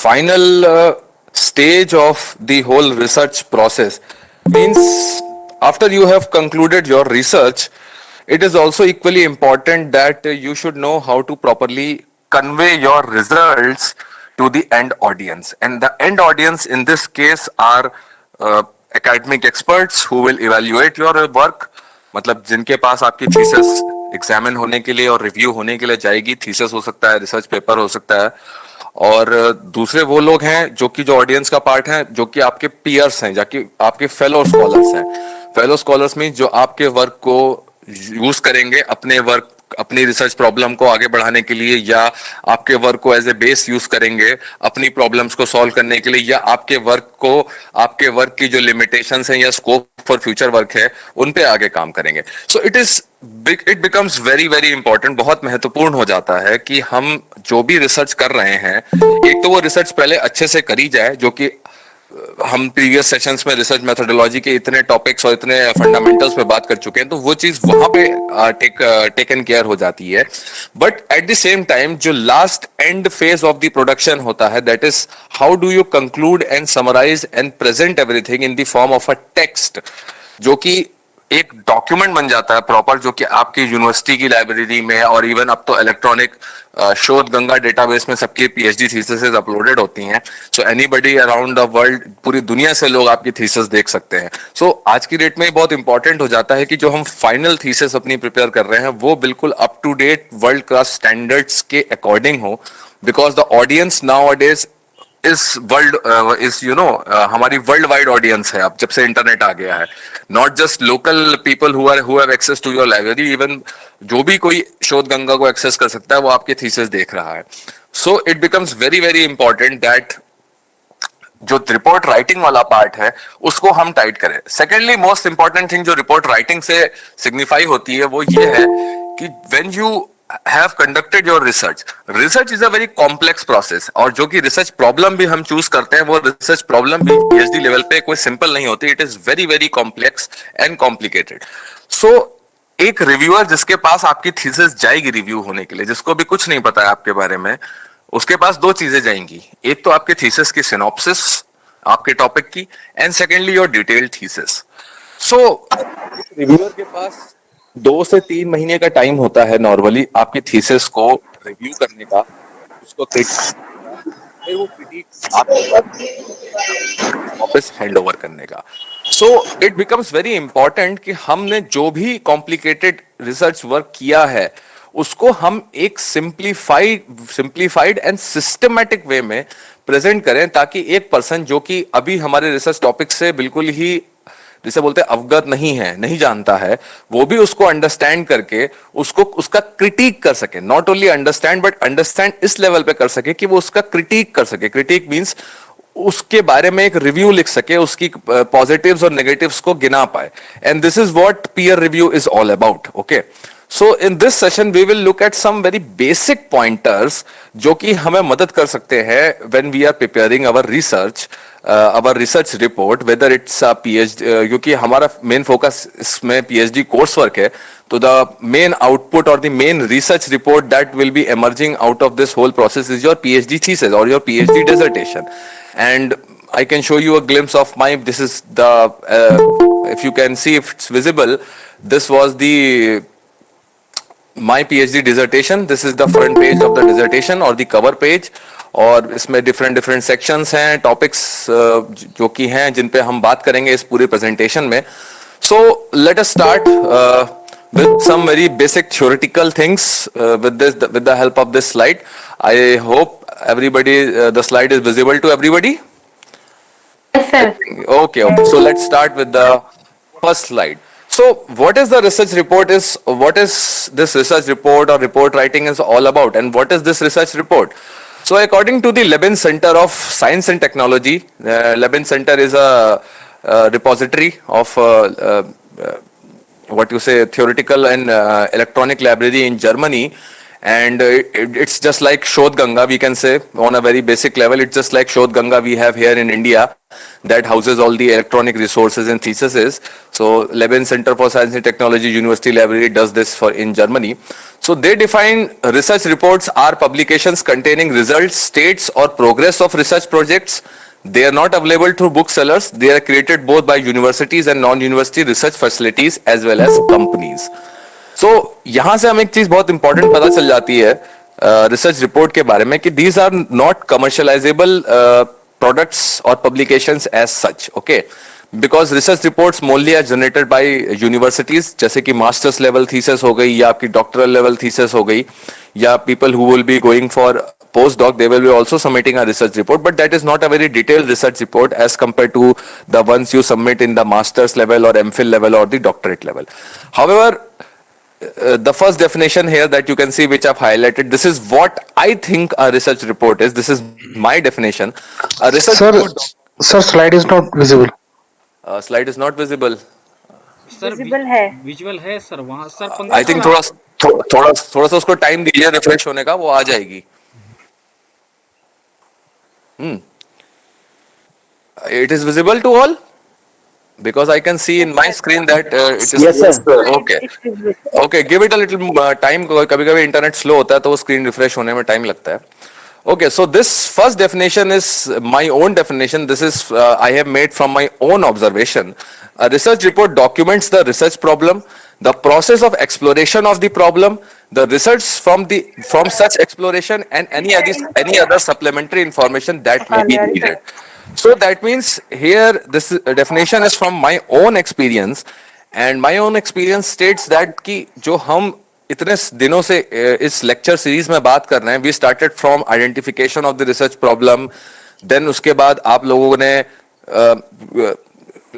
final stage of the whole research process means after you have concluded your research, it is also equally important that you should know how to properly convey your results to the end audience. And the end audience in this case are academic experts who will evaluate your work. मतलब जिनके पास आपकी thesis examine होने के लिए और review होने के लिए जाएगी, थीसिस हो सकता है, रिसर्च पेपर हो सकता है, और दूसरे वो लोग हैं जो ऑडियंस का पार्ट है, जो कि आपके पीयर्स हैं, जाकि आपके फेलो स्कॉलर्स हैं. फेलो स्कॉलर्स मीन जो आपके वर्क को यूज करेंगे अपने वर्क, अपनी रिसर्च प्रॉब्लम को आगे बढ़ाने के लिए, या आपके वर्क को एज ए बेस यूज करेंगे अपनी प्रॉब्लम्स को सॉल्व करने के लिए, या आपके वर्क की जो लिमिटेशंस हैं या स्कोप फॉर फ्यूचर वर्क है उन पे आगे काम करेंगे. सो it becomes very very important, बहुत महत्वपूर्ण हो जाता है कि हम जो भी रिसर्च कर रहे हैं, एक तो वो रिसर्च पहले अच्छे से करी जाए, जो कि हम प्रीवियस सेशंस में रिसर्च मेथोडोलॉजी के इतने टॉपिक्स और इतने फंडामेंटल्स पे बात कर चुके हैं, तो वो चीज वहां पे टेकन केयर हो जाती है. But at the same time जो last end phase of the production होता है, that is how do you conclude and summarise and present everything in the form of a text, जो कि एक डॉक्यूमेंट बन जाता है प्रॉपर, जो कि आपकी यूनिवर्सिटी की लाइब्रेरी में और इवन अब तो इलेक्ट्रॉनिक शोध गंगा डेटाबेस में सबकी पीएचडी थीसिस अपलोडेड होती हैं. So anybody around the world, पूरी दुनिया से लोग आपकी थीसिस देख सकते हैं. सो आज की डेट में बहुत इंपॉर्टेंट हो जाता है कि जो हम फाइनल थीसिस अपनी प्रिपेयर कर रहे हैं वो बिल्कुल up to date world class standards के अकॉर्डिंग हो, because the audience nowadays इस हमारी वर्ल्ड वाइड ऑडियंस है अब जब से इंटरनेट आ गया है. Not just local people who have access to your library, even जो भी कोई शोध गंगा को एक्सेस कर सकता है वो आपके थीसिस देख रहा है. सो it becomes very very important that जो रिपोर्ट राइटिंग वाला पार्ट है उसको हम टाइट करें. सेकेंडली मोस्ट इंपॉर्टेंट थिंग जो रिपोर्ट राइटिंग से सिग्निफाई होती है वो ये है कि when you have conducted your research is a very complex process, और जो कि रिसर्च प्रॉब्लम भी हम चूज करते हैं वो रिसर्च प्रॉब्लम भी पीएचडी लेवल पे कोई सिंपल नहीं होती. It is very very complex and complicated. So एक रिव्यूअर जिसके पास आपकी थीसिस जाएगी रिव्यू होने के लिए, जिसको भी कुछ नहीं पता है आपके बारे में, उसके पास दो चीजें जाएंगी. एक तो आपके थीसिस की सिनॉप्सिस आपके टॉपिक की, and secondly your detailed thesis. So reviewer के पास 2 से 3 महीने का टाइम होता है नॉर्मली आपकी थीसिस को रिव्यू करने का, उसको फिर वो क्रिटिक वापस हैंड ओवर करने का. सो इट बिकम्स वेरी इंपॉर्टेंट कि हमने जो भी कॉम्प्लिकेटेड रिसर्च वर्क किया है उसको हम एक सिंप्लीफाइड एंड सिस्टमैटिक वे में प्रेजेंट करें, ताकि एक पर्सन जो कि अभी हमारे रिसर्च टॉपिक से बिल्कुल ही, जिसे बोलते हैं अवगत नहीं है, नहीं जानता है, वो भी उसको अंडरस्टैंड करके उसको उसका क्रिटिक कर सके. Not only understand but understand इस लेवल पे कर सके कि वो उसका क्रिटिक कर सके. क्रिटिक मींस उसके बारे में एक रिव्यू लिख सके, उसकी पॉजिटिव्स और नेगेटिव्स को गिना पाए. And this is what peer review is all about. Okay, so in this session we will look at some very basic pointers जो कि हमें मदद कर सकते हैं when we are preparing our research report, whether it's a PhD, क्योंकि हमारा main focus इसमें PhD course work है, तो the main output or the main research report that will be emerging out of this whole process is your PhD thesis or your PhD dissertation. And I can show you a glimpse of this is the, if you can see, if it's visible, this was my PhD dissertation. This is the front page of the dissertation or the cover page, और इसमें different sections हैं, topics जो कि हैं जिन पे हम बात करेंगे इस पूरे presentation में. So let us start with some very basic theoretical things with the help of this slide. I hope everybody the slide is visible to everybody. Yes, sir. Okay. So let's start with the first slide. So what is the research report what is this research report or report writing is all about, and what is this research report? So according to the Levin Center of Science and Technology, Levin Center is a repository of what you say theoretical and electronic library in Germany, and it's just like Shodh Ganga, we can say on a very basic level. It's just like Shodh Ganga we have here in India that houses all the electronic resources and theses. So Leben Center for Science and Technology, University Library does this for in Germany. So they define research reports are publications containing results, states or progress of research projects. They are not available through booksellers. They are created both by universities and non-university research facilities as well as companies. So यहाँ से हमें एक चीज बहुत important पता चल जाती है रिसर्च रिपोर्ट के बारे में कि these are not commercialisable products or publications as such, okay? Because research reports mostly are generated by universities, जैसे कि master's level thesis हो गई या आपकी doctoral level thesis हो गई या people who will be going for postdoc, they will be also submitting a research report, but that is not a very detailed research report as compared to the ones you submit in the master's level or MPhil level or the doctorate level. However, the first definition here that you can see which I've highlighted, this is what I think a research report is. This is my definition. A research Sir, report. sir, slide is not visible. Slide is not visible. Sir Visible है। Visual है sir वहाँ sir I think थोड़ा सा उसको time दीजिए refresh होने का, वो आ जाएगी. It is visible to all? Because I can see in my screen that it is. Yes, sir. Okay. Okay, give it a little time. कभी-कभी इंटरनेट स्लो होता है तो वो स्क्रीन रिफ्रेश होने में टाइम लगता है. Okay, so this first definition is my own definition. This is I have made from my own observation. A research report documents the research problem, the process of exploration of the problem, the research from such exploration, and any other supplementary information that may be needed. So that means here this definition is from my own experience, and my own experience states that कि जो हम इतने दिनों से इस lecture series में बात कर रहे हैं, we started from identification of the research problem, then उसके बाद आप लोगों ने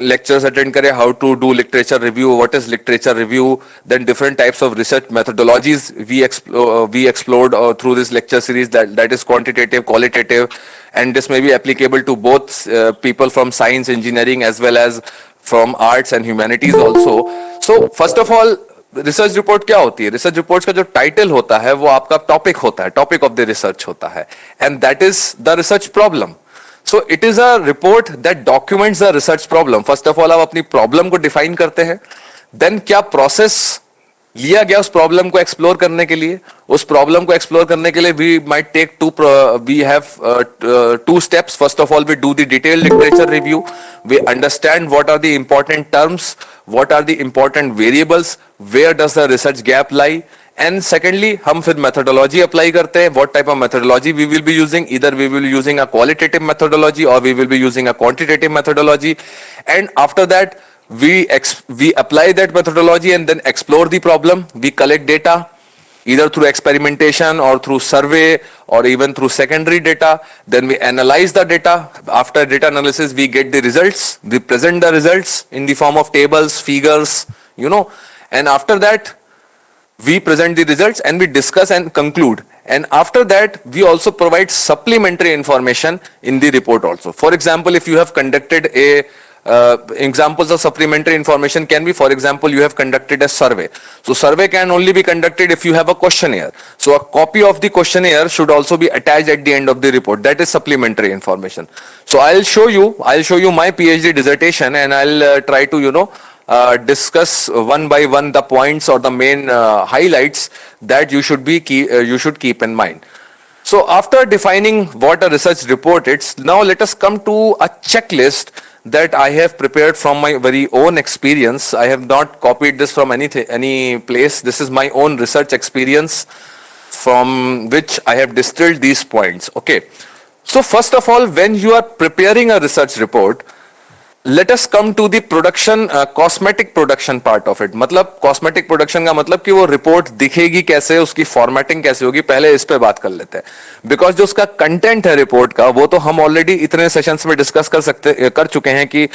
lectures attend करे how to do literature review, what is literature review, then different types of research methodologies we explored through this lecture series, that is quantitative, qualitative, and this may be applicable to both people from science, engineering as well as from arts and humanities also. So first of all, research report क्या होती है? Research report का जो title होता है वो आपका topic होता है, टॉपिक ऑफ द रिसर्च होता है, and that is the research problem. So it is a report that documents the research problem. First of all आप अपनी प्रॉब्लम को डिफाइन करते हैं, देन क्या प्रोसेस लिया गया उस प्रॉब्लम को एक्सप्लोर करने के लिए. उस प्रॉब्लम को एक्सप्लोर करने के लिए we might take we have two steps. First of all, we do the detailed literature review. We understand what are the important terms, what are the important variables, where does the research gap lie, and secondly हम फिर methodology apply करते हैं. What type of methodology we will be using? Either we will be using a qualitative methodology or we will be using a quantitative methodology, and after that we apply that methodology and then explore the problem. We collect data either through experimentation or through survey or even through secondary data. Then we analyze the data. After data analysis, we get the results. We present the results in the form of tables, figures, and after that, we present the results and we discuss and conclude. And after that, we also provide supplementary information in the report also. For example, if you have conducted examples of supplementary information can be, for example, you have conducted a survey. So survey can only be conducted if you have a questionnaire. So a copy of the questionnaire should also be attached at the end of the report. That is supplementary information. So I'll show you my PhD dissertation, and I'll try to, discuss one by one the points or the main highlights that you should keep in mind. So after defining what a research report is, now let us come to a checklist that I have prepared from my very own experience. I have not copied this from any place. This is my own research experience from which I have distilled these points. Okay. So first of all, when you are preparing a research report, let us come to the production, cosmetic production part of it. मतलब cosmetic production का मतलब कि वो report दिखेगी कैसे, उसकी formatting कैसे होगी, पहले इस पे बात कर लेते हैं. Because जो उसका content है report का, वो तो हम already इतने sessions में discuss कर चुके हैं कि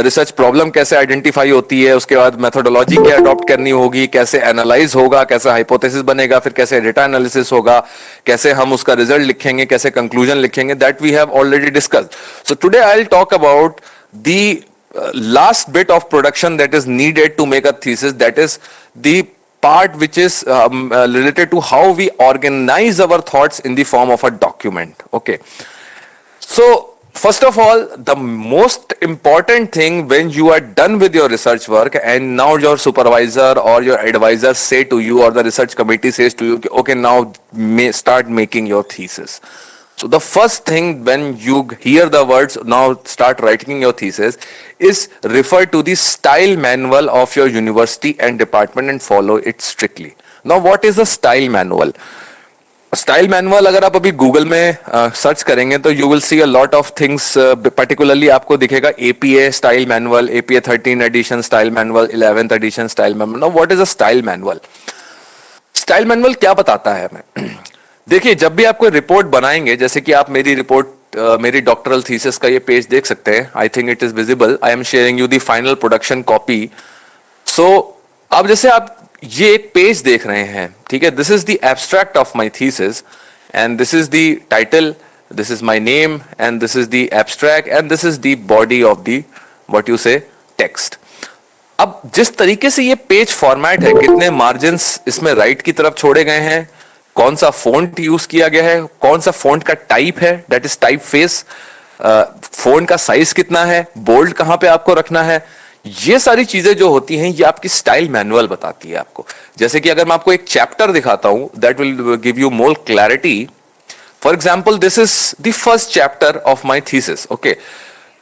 research problem कैसे identify होती है, उसके बाद methodology क्या adopt करनी होगी, कैसे analyze होगा, कैसे hypothesis बनेगा, फिर कैसे data analysis होगा, कैसे हम उसका result लिखेंगे, कैसे conclusion लिखेंगे, that we have already discussed. So today I'll talk about the last bit of production that is needed to make a thesis, that is the part which is related to how we organize our thoughts in the form of a document. Okay. So, first of all, the most important thing when you are done with your research work and now your supervisor or your advisor say to you or the research committee says to you, okay, now start making your thesis. So the first thing when you hear the words now start writing your thesis is refer to the style manual of your university and department and follow it strictly. Now what is a style manual? Style manual अगर आप अभी Google में search करेंगे तो you will see a lot of things particularly आपको दिखेगा APA style manual APA 13 edition style manual 11th edition style manual. Now what is a style manual? Style manual क्या बताता है हमें? देखिए जब भी आप कोई रिपोर्ट बनाएंगे, जैसे कि आप मेरी रिपोर्ट मेरी डॉक्टरल थीसिस का ये पेज देख सकते हैं. I think it is visible. I am sharing you the final production copy. So अब जैसे आप ये एक पेज देख रहे हैं, ठीक है, this is the abstract of my thesis and this is the title, this is my name and this is the abstract and this is the body of the what you से text. अब जिस तरीके से ये page format है, कितने margins इसमें right की तरफ छोड़े गए हैं, कौन सा फॉन्ट यूज किया गया है, कौन सा फॉन्ट का टाइप है, that is type face, font का साइज कितना है, बोल्ड कहां पे आपको रखना है, ये सारी चीजें जो होती हैं ये आपकी स्टाइल मैनुअल बताती है आपको. जैसे कि अगर मैं आपको एक चैप्टर दिखाता हूं, that will give you more clarity. For example this is the first chapter of my thesis. Okay,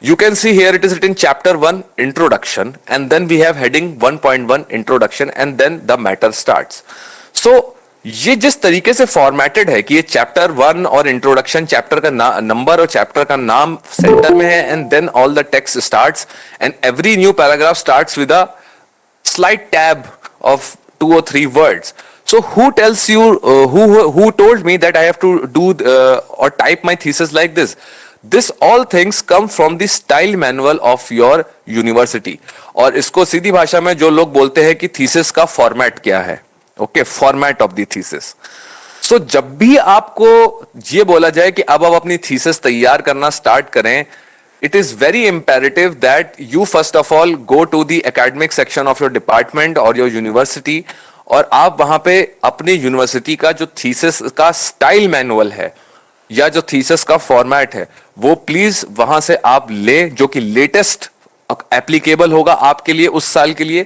you can see here it is written chapter 1 introduction and then we have heading 1.1 introduction and then the matter starts. So ये जिस तरीके से formatted है कि ये chapter 1 और introduction, chapter का नंबर और चैप्टर का नाम सेंटर में है and then all the text starts and every new paragraph starts with a slight tab of 2 or 3 words. So who tells you who told me that I have to do or type my thesis like this? This all things come from the style manual of your university. और इसको सीधी भाषा में जो लोग बोलते हैं कि thesis का फॉर्मेट क्या है. Okay, format of the thesis. So जब भी आपको ये बोला जाए कि अब आप अपनी थीसिस तैयार करना स्टार्ट करें, it is very imperative that you first of all go to the academic section of your department or your university और आप वहां पे अपनी यूनिवर्सिटी का जो थीसिस का स्टाइल मैनुअल है या जो थीसिस का फॉर्मेट है वो प्लीज वहां से आप लें, जो कि लेटेस्ट एप्लीकेबल होगा आपके लिए उस साल के लिए.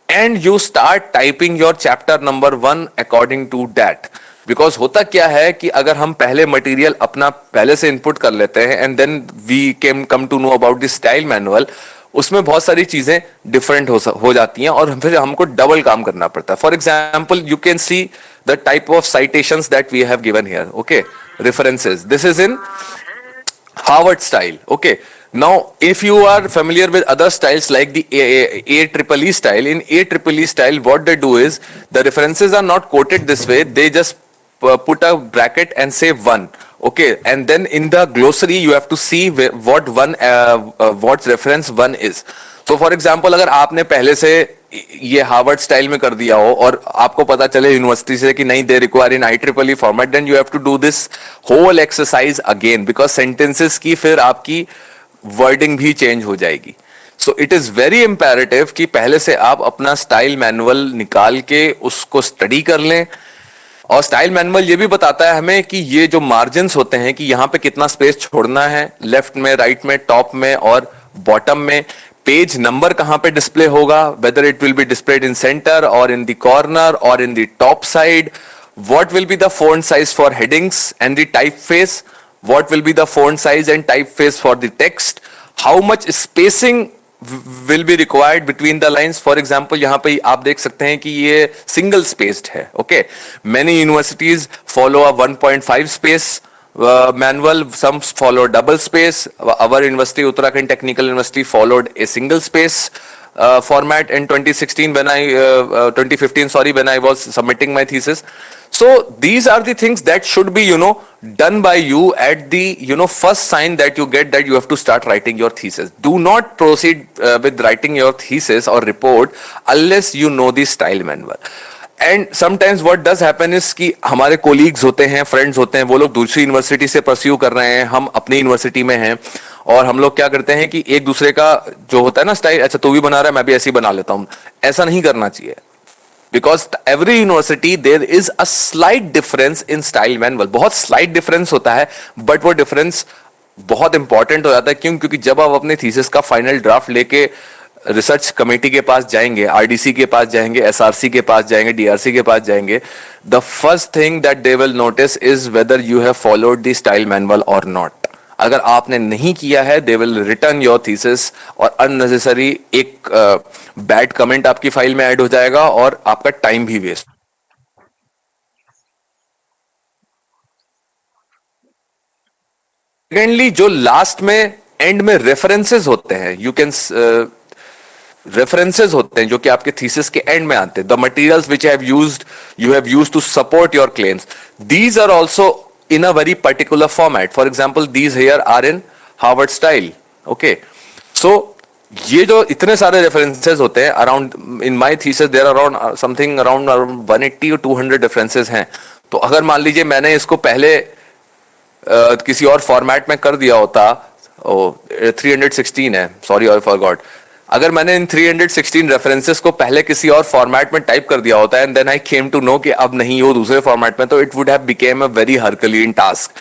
And you start typing your chapter number 1 according to that. Because होता क्या है कि अगर हम पहले मटेरियल अपना पहले से इनपुट कर लेते हैं and then we can come to know about the style manual, उसमें बहुत सारी चीजें डिफरेंट हो जाती हैं और फिर हमको डबल काम करना पड़ता है. For example you can see the type of citations that we have given here. Okay, references. This is in Harvard style. Okay. Now, if you are familiar with other styles like the AEEE style, in AEEE style, what they do is the references are not quoted this way. They just put a bracket and say 1. Okay. And then in the glossary, you have to see what reference 1 is. So, for example, अगर आपने पहले से ये Harvard style में कर दिया हो और आपको पता चले यूनिवर्सिटी से कि नहीं they require in IEEE format, then you have to do this whole exercise again because sentences की फिर आपकी वर्डिंग भी चेंज हो जाएगी. So it is very imperative कि पहले से आप अपना स्टाइल मैनुअल निकाल के उसको स्टडी कर लें. और स्टाइल मैनुअल ये भी बताता है हमें कि ये जो मार्जिन्स होते हैं कि यहाँ पे कितना स्पेस छोड़ना है, लेफ्ट में, राइट में, टॉप में और बॉटम में. पेज नंबर कहां पे डिस्प्ले होगा, whether it will be displayed in center or in the corner or in the top side. What will be the font size for headings and the typeface? What will be the font size and typeface for the text? How much spacing will be required between the lines? For example, यहाँ पे आप देख सकते हैं कि ये single spaced है. Okay, many universities follow a 1.5 space manual, some follow double space. Our university, Uttarakhand Technical University, followed a single space format in 2016 when 2015 sorry, when I was submitting my thesis. So these are the things that should be done by you at the first sign that you get that you have to start writing your thesis. Do not proceed with writing your thesis or report unless you know the style manual. And sometimes what does happen is कि हमारे colleagues होते हैं, friends होते हैं, वो लोग दूसरी university से परस्यू कर रहे हैं, हम अपनी यूनिवर्सिटी में हैं और हम लोग क्या करते हैं कि एक दूसरे का जो होता है ना स्टाइल, अच्छा तू भी बना रहा है मैं भी ऐसे ही बना लेता हूं. ऐसा नहीं करना चाहिए. Because every university there is a slight difference in style manual, बहुत स्लाइट डिफरेंस होता है, बट वो डिफरेंस बहुत इंपॉर्टेंट हो जाता है। क्यों? क्योंकि जब आप अपने थीसिस का फाइनल ड्राफ्ट लेके रिसर्च कमेटी के पास जाएंगे, आरडीसी के पास जाएंगे, एसआरसी के पास जाएंगे, डीआरसी के पास जाएंगे, the first thing that they will notice is whether you have followed the style manual और नॉट। अगर आपने नहीं किया है, they will return your thesis और अननेसेसरी एक बैड कमेंट आपकी फाइल में ऐड हो जाएगा और आपका टाइम भी वेस्ट। सेकेंडली, जो लास्ट में एंड में रेफरेंसेस होते हैं, यू कैन रेफरेंसेस होते हैं जो कि आपके थीसिस के एंड में आते हैं, the materials which you have used to support your claims, these are also in a very particular format. For example, these here are in Harvard style. Okay, so ये जो इतने सारे references होते हैं, around in my thesis there are around something around 180 or 200 references हैं। तो अगर मान लीजिए मैंने इसको पहले किसी और फॉर्मेट में कर दिया होता, 316 है, सॉरी आई फॉरगॉट, अगर मैंने इन 316 रेफरेंसेस को पहले किसी और फॉर्मेट में टाइप कर दिया होता and then I came to know कि अब नहीं हो दूसरे फॉर्मेट में, तो it would have become a very herculean task.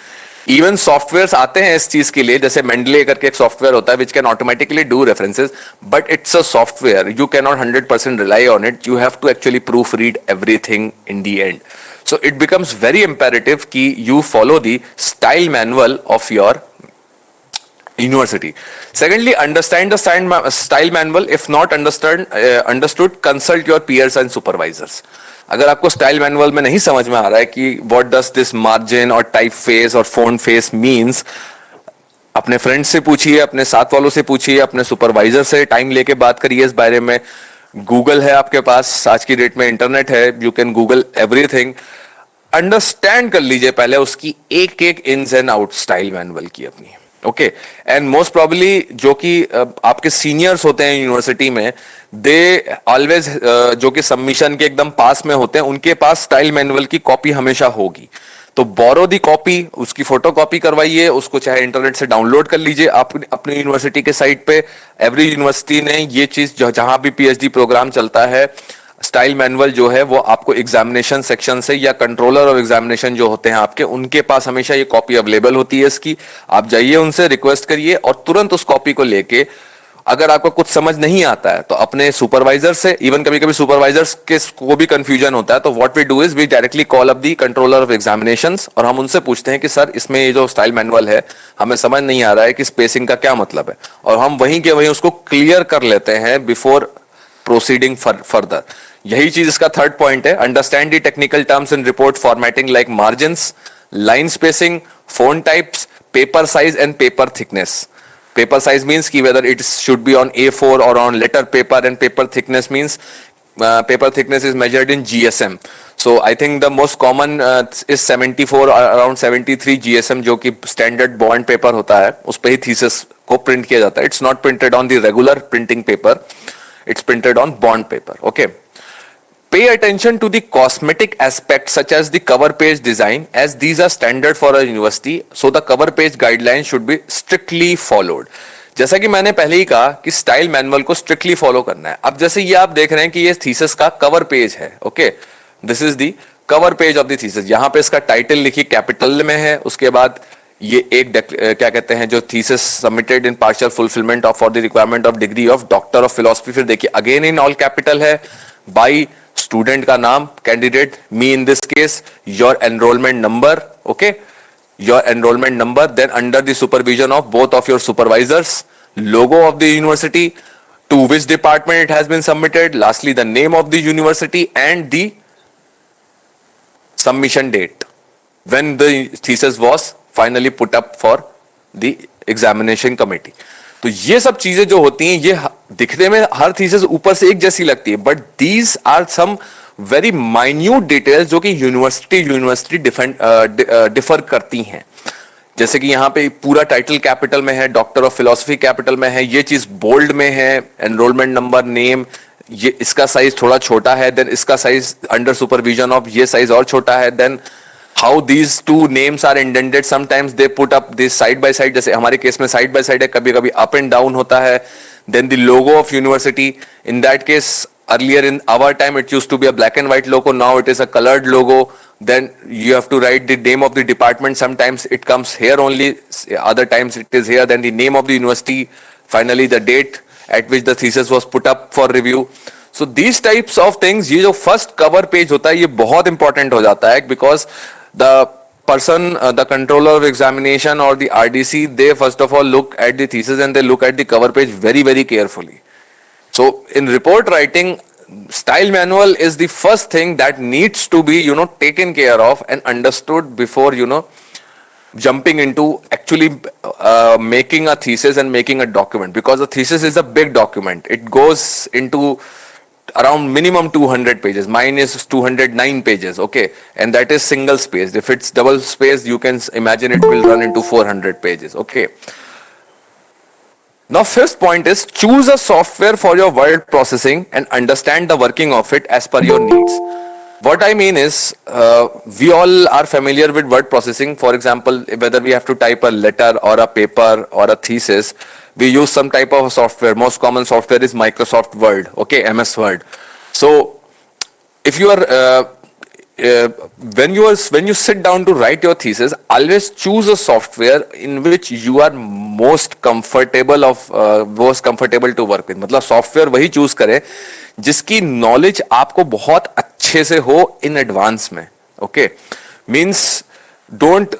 Even softwares आते हैं इस चीज के लिए, जैसे मेंडले करके एक सॉफ्टवेयर होता है which can automatically do references, but it's a software, you can not 100% rely on it, you have to actually proof read everything in the end. So it becomes very imperative कि you follow the style manual of your university. Secondly, understand the style manual. If not understood, consult your peers and supervisors. अगर आपको style manual में नहीं समझ में आ रहा है कि what does this margin और type face और font face means, अपने फ्रेंड्स से पूछिए, अपने साथ वालों से पूछिए, अपने सुपरवाइजर से टाइम लेके बात करिए इस बारे में। गूगल है आपके पास, आज की डेट में इंटरनेट है, you can Google everything. Understand कर लीजिए पहले उसकी एक एक इन्स एंड आउट स्टाइल मैनुअल की अपनी। ओके, एंड मोस्ट प्रोबेबली जो कि आपके सीनियर्स होते हैं यूनिवर्सिटी में, दे ऑलवेज जो कि सबमिशन के एकदम पास में होते हैं, उनके पास स्टाइल मैनुअल की कॉपी हमेशा होगी। तो बोरो दी कॉपी, उसकी फोटो कॉपी करवाइए, उसको चाहे इंटरनेट से डाउनलोड कर लीजिए आप अपनी यूनिवर्सिटी के साइट पे। एवरी यूनिवर्सिटी ने ये चीज, जहां भी पीएचडी प्रोग्राम चलता है, स्टाइल मैनुअल जो है वो आपको एग्जामिनेशन सेक्शन से या कंट्रोलर ऑफ एग्जामिनेशन जो होते हैं आपके, उनके पास हमेशा ये कॉपी अवेलेबल होती है इसकी। आप जाइए, उनसे रिक्वेस्ट करिए और तुरंत उस कॉपी को लेके, अगर आपको कुछ समझ नहीं आता है तो अपने सुपरवाइजर से, इवन कभी कभी सुपरवाइजर्स के को भी कंफ्यूजन होता है, तो what we do is we directly call up the controller of examinations और हम उनसे पूछते हैं कि सर इसमें ये जो स्टाइल मैनुअल है हमें समझ नहीं आ रहा है कि स्पेसिंग का क्या मतलब है, और हम वहीं के वहीं उसको क्लियर कर लेते हैं बिफोर प्रोसीडिंग फर्दर। यही चीज इसका थर्ड पॉइंट है, understand the technical terms in report formatting like margins, line spacing, phone types, paper size and paper thickness. Paper size means ki whether it should be on A4 or on letter paper, and paper thickness means paper thickness is measured in GSM. So I think the most common is 74 or around 73 GSM, जो कि standard bond paper होता है, उस पे ही thesis को print किया जाता है। It's not printed on the regular printing paper, it's printed on bond paper. Okay. Pay attention to the cosmetic aspects such as the cover page design, as these are standard for a university, so the cover page guidelines should be strictly followed. जैसा कि मैंने पहले ही कहा कि style manual को strictly follow करना है। अब जैसे ये आप देख रहे हैं कि ये थीसिस का कवर पेज है, okay, this is the cover page of the thesis. यहाँ पे इसका टाइटल लिखिए कैपिटल में है, उसके बाद ये एक क्या कहते हैं, जो thesis submitted in partial fulfilment of for the requirement of degree of doctor of philosophy, फिर देखिए अगेन इन ऑल कैपिटल है, बाई स्टूडेंट का नाम, candidate, me in this case, your enrolment number, okay, your enrolment number, then under the supervision of both of your supervisors, logo of the university, to which department it has been submitted, lastly the name of the university and the submission date when the thesis was finally put up for the examination committee. तो ये सब चीजें जो होती हैं, ये दिखने में हर थीसिस ऊपर से एक जैसी लगती है, but these are some very minute details जो कि यूनिवर्सिटी डिफर करती हैं। जैसे कि यहाँ पे पूरा टाइटल कैपिटल में है, डॉक्टर ऑफ फिलोसफी कैपिटल में है, ये चीज बोल्ड में है, एनरोलमेंट नंबर, नेम, ये इसका साइज थोड़ा छोटा है, देन इसका साइज अंडर सुपरविजन ऑफ ये साइज और छोटा है, then how these two names are indented, sometimes they put up this side by side, जैसे हमारे केस में side by side है, कभी कभी up and down होता है, then the logo of university, in that case earlier in our time it used to be a black and white logo, now it is a colored logo. Then you have to write the name of the department. Sometimes it comes here only, other times it is here, then the name of the university, finally the date at which the thesis was put up for review. So these types of things, ये जो first cover page होता है ये बहुत important हो जाता है, because the person, the controller of examination or the RDC, they first of all look at the thesis and they look at the cover page very, very carefully. So in report writing, style manual is the first thing that needs to be, taken care of and understood before, jumping into actually making a thesis and making a document, because a thesis is a big document. It goes into around minimum 200 pages. Mine is 209 pages, okay, and that is single spaced. If it's double spaced, you can imagine it will run into 400 pages, okay. Now fifth point is choose a software for your word processing and understand the working of it as per your needs. What I mean is, we all are familiar with word processing. For example, whether we have to type a letter or a paper or a thesis, we use some type of software. Most common software is Microsoft Word, okay, MS Word. So if you are when you sit down to write your thesis, always choose a software in which you are most comfortable to work with. मतलब software वही choose करें जिसकी knowledge आपको बहुत अच्छे से हो in advance में, okay. Means don't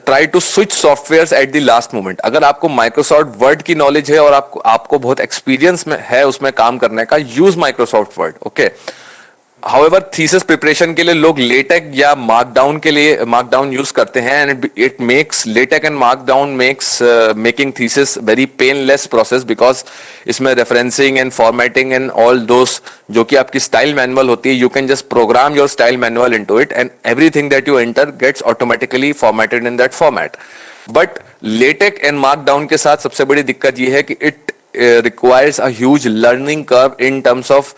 try to switch softwares at the last moment. अगर आपको माइक्रोसॉफ्ट वर्ड की नॉलेज है और आपको बहुत एक्सपीरियंस में है उसमें काम करने का, use Microsoft Word, okay. However, thesis preparation के लिए लोग लेटेक या मार्कडाउन यूज करते हैं, and it makes LaTeX and markdown makes making thesis very painless process, because इसमें referencing and formatting and all those जो कि आपकी स्टाइल मैनुअल होती है, you can just program your style manual into it and everything that you enter gets automatically formatted in that format. But LaTeX and markdown के साथ सबसे बड़ी दिक्कत यह है कि it requires a huge learning curve in terms of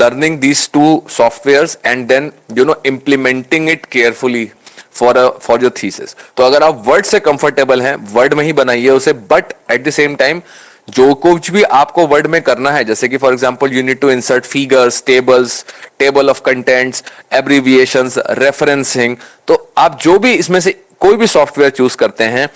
learning these two softwares and then implementing it carefully for your thesis. तो अगर आप वर्ड से कंफर्टेबल हैं, वर्ड में ही बनाइए उसे, but at the same time जो कुछ भी आपको वर्ड में करना है, जैसे कि for example you need to insert figures, tables, table of contents, abbreviations, referencing, तो आप जो भी इसमें से कोई भी सॉफ्टवेयर चूज करते हैं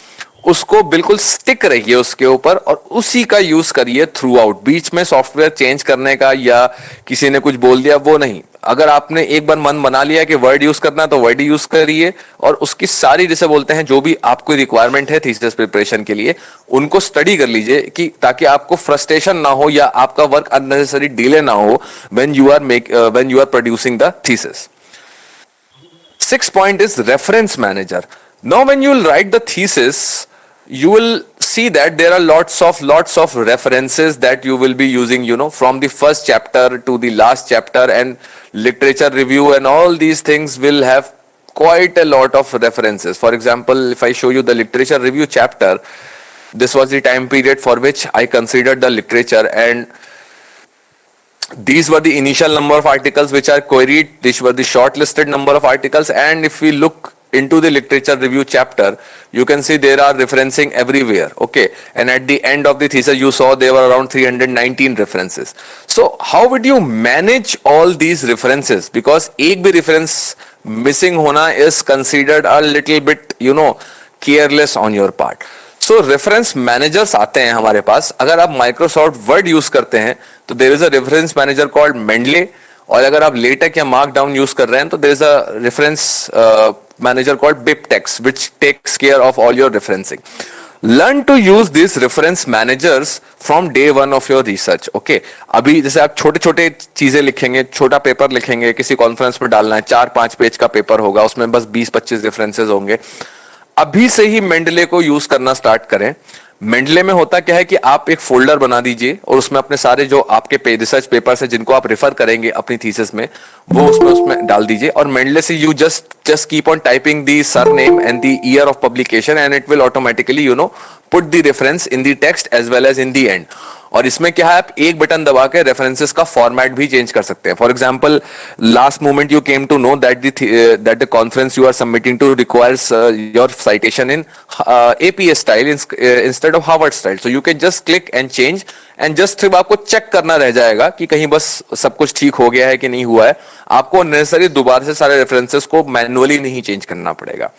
उसको बिल्कुल स्टिक रहिए उसके ऊपर और उसी का यूज करिए थ्रू आउट. बीच में सॉफ्टवेयर चेंज करने का या किसी ने कुछ बोल दिया वो नहीं. अगर आपने एक बार मन बना लिया कि वर्ड यूज करना है तो वर्ड यूज करिए और उसकी सारी, जिसे बोलते हैं, जो भी आपको रिक्वायरमेंट है थीसिस प्रिपरेशन के लिए, उनको स्टडी कर लीजिए कि ताकि आपको फ्रस्ट्रेशन ना हो या आपका वर्क अननेसेसरी डिले ना हो when you are producing the thesis. Sixth point is reference manager. Now when you will write the thesis, you will see that there are lots of references that you will be using, from the first chapter to the last chapter, and literature review and all these things will have quite a lot of references. For example, if I show you the literature review chapter, this was the time period for which I considered the literature, and these were the initial number of articles which are queried. These were the shortlisted number of articles, and if we look into the literature review chapter, you can see there are referencing everywhere, okay, and at the end of the thesis you saw there were around 319 references. So how would you manage all these references, because एक भी reference missing होना is considered a little bit careless on your part. So reference managers आते हैं हमारे पास. अगर आप Microsoft Word use करते हैं तो there is a reference manager called Mendeley, और अगर आप लेटेक या मार्कडाउन यूज कर रहे हैं तो there is a reference manager called BibTeX which takes care of all your referencing. Learn to use these reference managers from day one of your research, okay. अभी जैसे आप छोटे छोटे चीजें लिखेंगे, छोटा पेपर लिखेंगे, किसी कॉन्फ्रेंस में डालना है, 4-5 पेज का पेपर होगा, उसमें बस 20-25 रेफरेंसेस होंगे. अभी से ही मेंडले को यूज करना स्टार्ट करें. मेंडले में होता क्या है कि आप एक फोल्डर बना दीजिए और उसमें अपने सारे जो आपके रिसर्च पेपर्स है जिनको आप रेफर करेंगे अपनी थीसिस में, वो उसमें डाल दीजिए. और मेंडले से you just keep on typing the surname and the year of publication and it will automatically put the reference in the text as well as in the end. और इसमें क्या है, आप एक बटन दबा के रेफरेंसेस का फॉर्मेट भी चेंज कर सकते हैं. For example, last moment you came to know that the conference you are submitting to requires your citation in APA style instead of Harvard style. So you can just click and change and just सिर्फ आपको check करना रह जाएगा कि कहीं बस सब कुछ ठीक हो गया है कि नहीं हुआ है. आपको नेसेसरी दोबारा से सारे रेफरेंसेस को मैन्युअली नहीं चेंज करना पड़ेगा.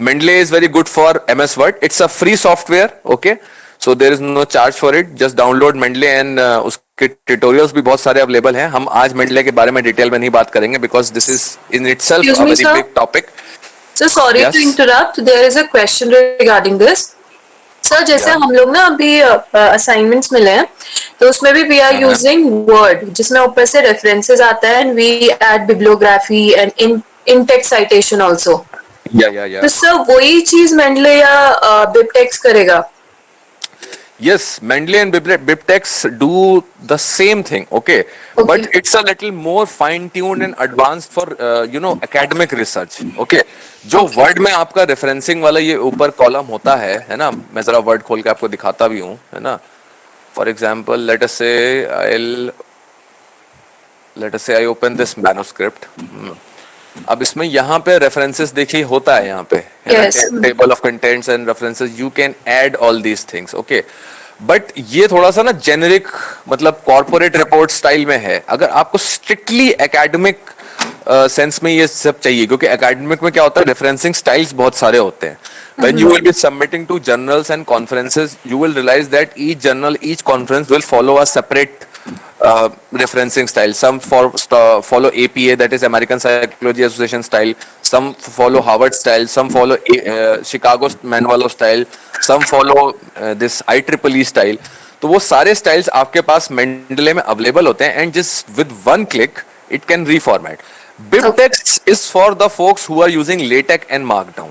Mendeley is very good for MS Word. It's a free software, okay? So there is no charge for it. Just download Mendeley and उसके tutorials भी बहुत सारे available हैं. हम आज Mendeley के बारे में डिटेल में नहीं बात करेंगे because this is in itself Excuse a me, very sir. big topic. So sorry Yes. to interrupt. There is a question regarding this. Sir जैसे Yeah. हम लोग ना अभी असाइनमेंट्स मिले हैं तो उसमें भी वी आर यूजिंग वर्ड जिसमें ऊपर से रेफरेंसेस आता है and we add bibliography and in text citation also. Yeah. तो सर वही चीज मेंडले या बिबटेक्स करेगा? Yes, Mendeley and BibTeX do the same thing, okay? But it's a little more fine-tuned and advanced for academic research, okay? जो word में आपका referencing वाला ये ऊपर कॉलम होता है ना, मैं जरा वर्ड खोल के आपको दिखाता भी हूँ, है ना? फॉर एग्जाम्पल, लेट अस से आई ओपन दिस मैन्युस्क्रिप्ट. अब इसमें यहाँ पे रेफरेंसेस देखिए होता है यहाँ पे, table of contents and references. You can add all these things, okay? But ये थोड़ा सा ना जेनेरिक, मतलब कॉर्पोरेट रिपोर्ट स्टाइल में है. अगर आपको स्ट्रिक्टली एकेडमिक सेंस में ये सब चाहिए, क्योंकि एकेडमिक में क्या होता है, रेफरेंसिंग स्टाइल्स बहुत सारे होते हैं. When you will be submitting to journals and conferences, you will realize that each journal, each conference will follow a separate referencing style. Some follow APA, that is American Psychology Association style. Some follow Harvard style. Some follow Chicago Manual of style. Some follow this IEEE style. तो वो सारे styles आपके पास Mendeley में available होते हैं, and just with one click it can reformat. BibTeX is for the folks who are using LaTeX and Markdown.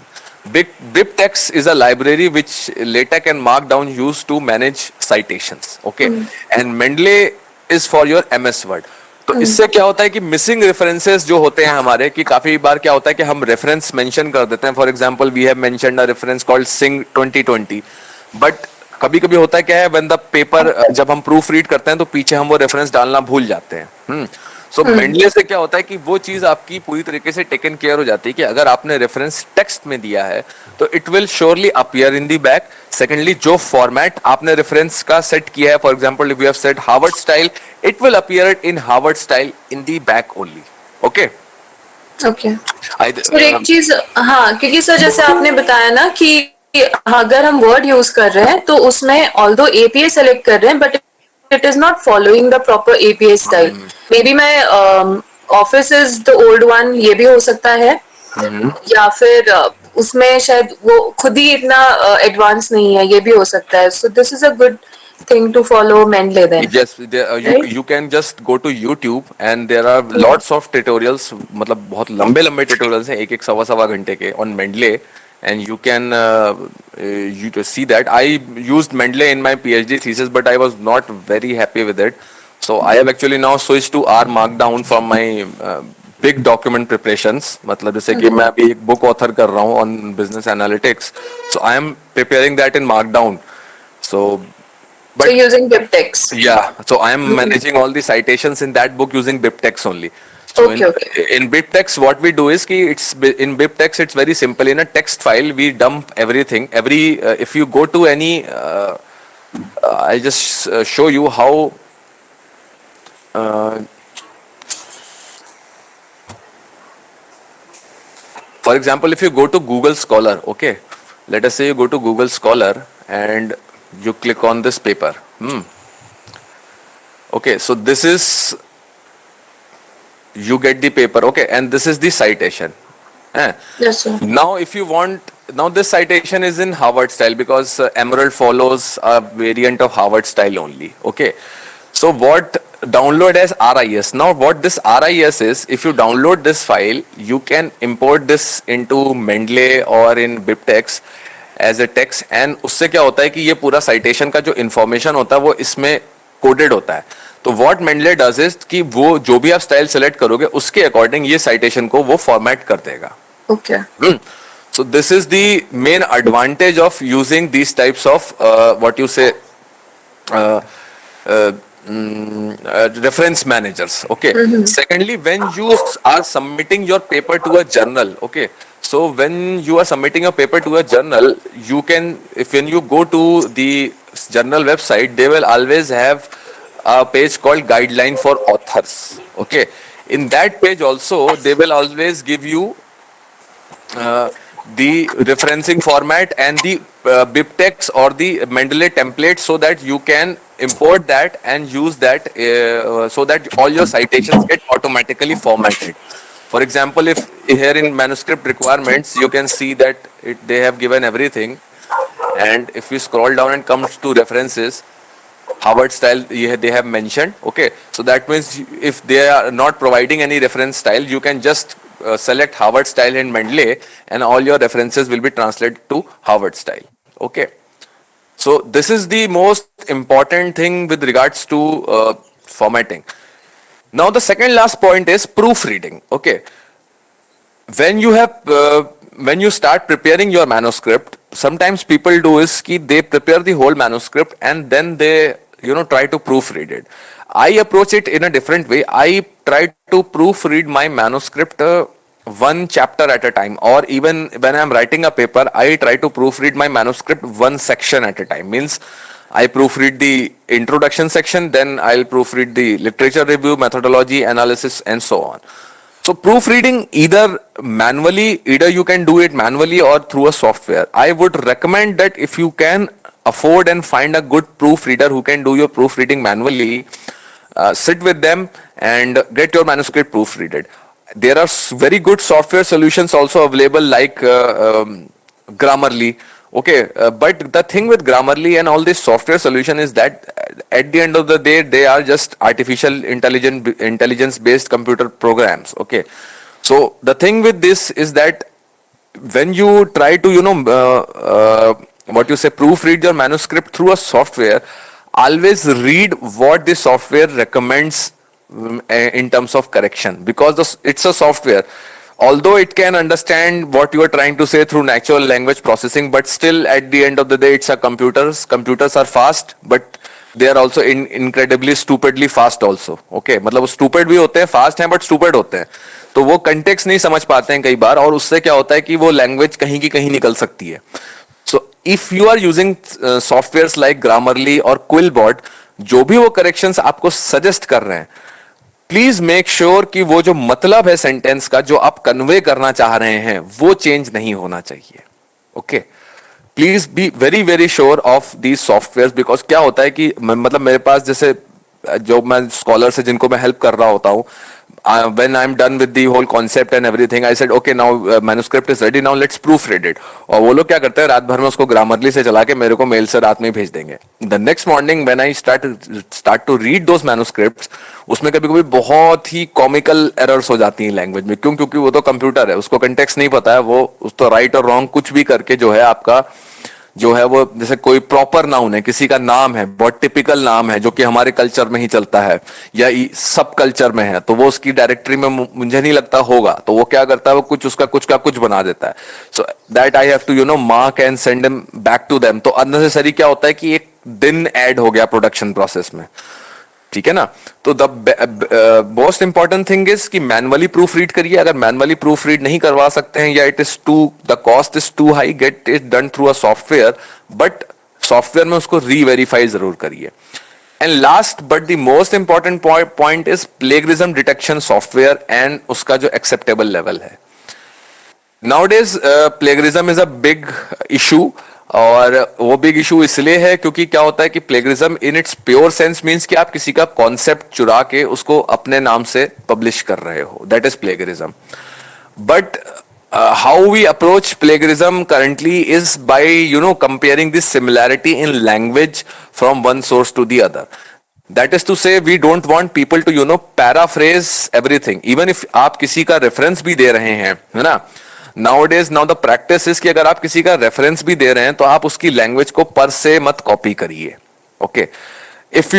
BibTeX is a library which LaTeX and Markdown use to manage citations, okay? And Mendeley is for your MS Word. तो इससे क्या होता है कि missing references जो होते हैं हमारे, कि काफी बार क्या होता है कि हम रेफरेंस मेंशन कर देते हैं. For example, we have mentioned a reference called Singh 2020, but कभी कभी होता है क्या है, व्हेन द पेपर, जब हम प्रूफ रीड करते हैं तो पीछे हम वो रेफरेंस डालना भूल जाते हैं. सो मेंडले से क्या होता है कि वो चीज आपकी पूरी तरीके से टेकन केयर हो जाती है कि अगर आपने रेफरेंस टेक्स्ट में दिया है तो it will surely appear in the back. Secondly, जो फॉर्मेट आपने रेफरेंस का सेट किया है, for example if you have set Harvard style, it will appear in Harvard style in the back only, okay? Okay sir एक चीज, हाँ, क्योंकि sir जैसे आपने बताया ना कि अगर हम वर्ड यूज कर रहे हैं तो उसमें ऑल्दो एपीए सेलेक्ट कर रहे हैं but it is not following the proper APA style. Maybe my office is the old one, ये भी हो सकता है, या फिर उसमें शायद वो खुद ही इतना एडवांस नहीं है, ये भी हो सकता है. So this is a good thing to follow Mendeley then. Yes, you can just go to YouTube and there are lots of tutorials, मतलब बहुत लंबे tutorials हैं, एक सवा घंटे के on Mendeley, and you can you to see that. I used Mendeley in my PhD thesis, but I was not very happy with it. So I have actually now switched to R Markdown from my big document preparations. मतलब जैसे कि मैं अभी एक book author कर रहा हूँ on business analytics, so I am preparing that in Markdown. So using BibTeX. Yeah, so I am managing all the citations in that book using BibTeX only. So in BibTeX, what we do is in BibTeX it's very simple. In a text file, we dump everything. If you go to any, I'll just show you how. For example, if you go to Google Scholar, okay, let us say you go to Google Scholar and you click on this paper. Okay, so this is. You get the paper, okay, and this is the citation. Yes, sir. Now if you want, now this citation is in Harvard style because Emerald follows a variant of Harvard style only, okay? So what download as RIS. Now what this RIS is, if you download this file, you can import this into Mendeley or in BibTeX as a text, and उससे क्या होता है कि ये पूरा citation का जो information होता है वो इसमें coded होता है. तो what Mendeley does is कि वो जो भी आप स्टाइल सेलेक्ट करोगे उसके अकॉर्डिंग ये साइटेशन को वो फॉर्मेट कर देगा. Okay. So this is the main advantage of using these types of what you say reference managers. Okay. Secondly, when you are submitting your paper to a journal, okay, so when you are submitting a paper to a journal, you can, if when you go to the journal website, they will always have a page called guideline for authors. Okay. In that page also, they will always give you the referencing format and the BibTeX or the Mendeley template, so that you can import that and use that, so that all your citations get automatically formatted. For example, if here in manuscript requirements, you can see that they have given everything, and if we scroll down and comes to references, Harvard style they have mentioned. Okay, so that means if they are not providing any reference style, you can just select Harvard style in Mendeley, and all your references will be translated to Harvard style. Okay, so this is the most important thing with regards to formatting. Now the second last point is proofreading. Okay, when you have when you start preparing your manuscript, sometimes people do is ki they prepare the whole manuscript and then they try to proofread it. I approach it in a different way. I try to proofread my manuscript one chapter at a time, or even when I'm writing a paper, I try to proofread my manuscript one section at a time. Means I proofread the introduction section, then I'll proofread the literature review, methodology, analysis, and so on. So proofreading either you can do it manually or through a software. I would recommend that if you can afford and find a good proofreader who can do your proofreading manually, sit with them and get your manuscript proofreaded. There are very good software solutions also available, like Grammarly. Okay, but the thing with Grammarly and all this software solution is that at the end of the day, they are just artificial intelligence based computer programs. Okay, so the thing with this is that when you try to proofread your manuscript through a software, always read what the software recommends in terms of correction, because it's a software. Although it can understand what you are trying to say through natural language processing, but still at the end of the day, it's a computers. Computers are fast, but they are also incredibly stupidly fast also. Okay, मतलब वो stupid भी होते हैं, fast हैं but stupid होते हैं. तो वो context नहीं समझ पाते हैं कई बार, और उससे क्या होता है कि वो language कहीं की कहीं निकल सकती है. So if you are using softwares like Grammarly or Quillbot, जो भी वो corrections आपको suggest कर रहे हैं, प्लीज मेक श्योर कि वो जो मतलब है सेंटेंस का, जो आप कन्वे करना चाह रहे हैं, वो चेंज नहीं होना चाहिए. Okay, please be very very sure of these software, because क्या होता है कि मतलब मेरे पास जैसे जो मैं स्कॉलर से जिनको मैं हेल्प कर रहा होता हूँ, when I'm done with the whole concept and everything, I said okay, now manuscript is ready, now let's proofread it. और वो लोग क्या करते हैं, रात भर में उसको Grammarly से चला के मेरे को मेल से रात में ही भेज देंगे. The next morning when I start to read those manuscripts, उसमें कभी कभी बहुत ही कॉमिकल एरर्स हो जाती हैं लैंग्वेज में. क्यों? क्योंकि वो तो कंप्यूटर है, उसको कंटेक्स्ट नहीं पता है, वो उस तो राइट और रॉन्ग कुछ भी करके जो है आपका जो है वो, जैसे कोई प्रॉपर नाउन है, किसी का नाम है, बहुत टिपिकल नाम है जो कि हमारे कल्चर में ही चलता है या सब कल्चर में है, तो वो उसकी डायरेक्टरी में मुझे नहीं लगता होगा, तो वो क्या करता है, वो कुछ उसका कुछ का कुछ बना देता है. So that I have to mark and send them back to them. तो अननेसेसरी क्या होता है कि एक दिन ऐड हो गया प्रोडक्शन प्रोसेस में. ठीक है ना. तो the most important thing is कि मैनुअली प्रूफ रीड करिए. अगर मैनुअली प्रूफ रीड नहीं करवा सकते हैं या the cost is too high, get it done through a software, but software में उसको रीवेरीफाई जरूर करिए. And last but the most important point is plagiarism detection software and उसका जो एक्सेप्टेबल लेवल है. Nowadays plagiarism is a big issue, और वो big issue इसलिए है क्योंकि क्या होता है कि plagiarism in its pure sense means कि आप किसी का कॉन्सेप्ट चुरा के उसको अपने नाम से पब्लिश कर रहे हो, that is plagiarism. But how we approach plagiarism currently is by comparing this similarity in language from one source to the other. That is to say, we don't want people to paraphrase everything. Even if आप किसी का reference भी दे रहे हैं, है ना, Nowadays, now the practice is कि अगर आप किसी का रेफरेंस भी दे रहे हैं तो आप उसकी लैंग्वेज को पर से मत कॉपी करिए. Okay, if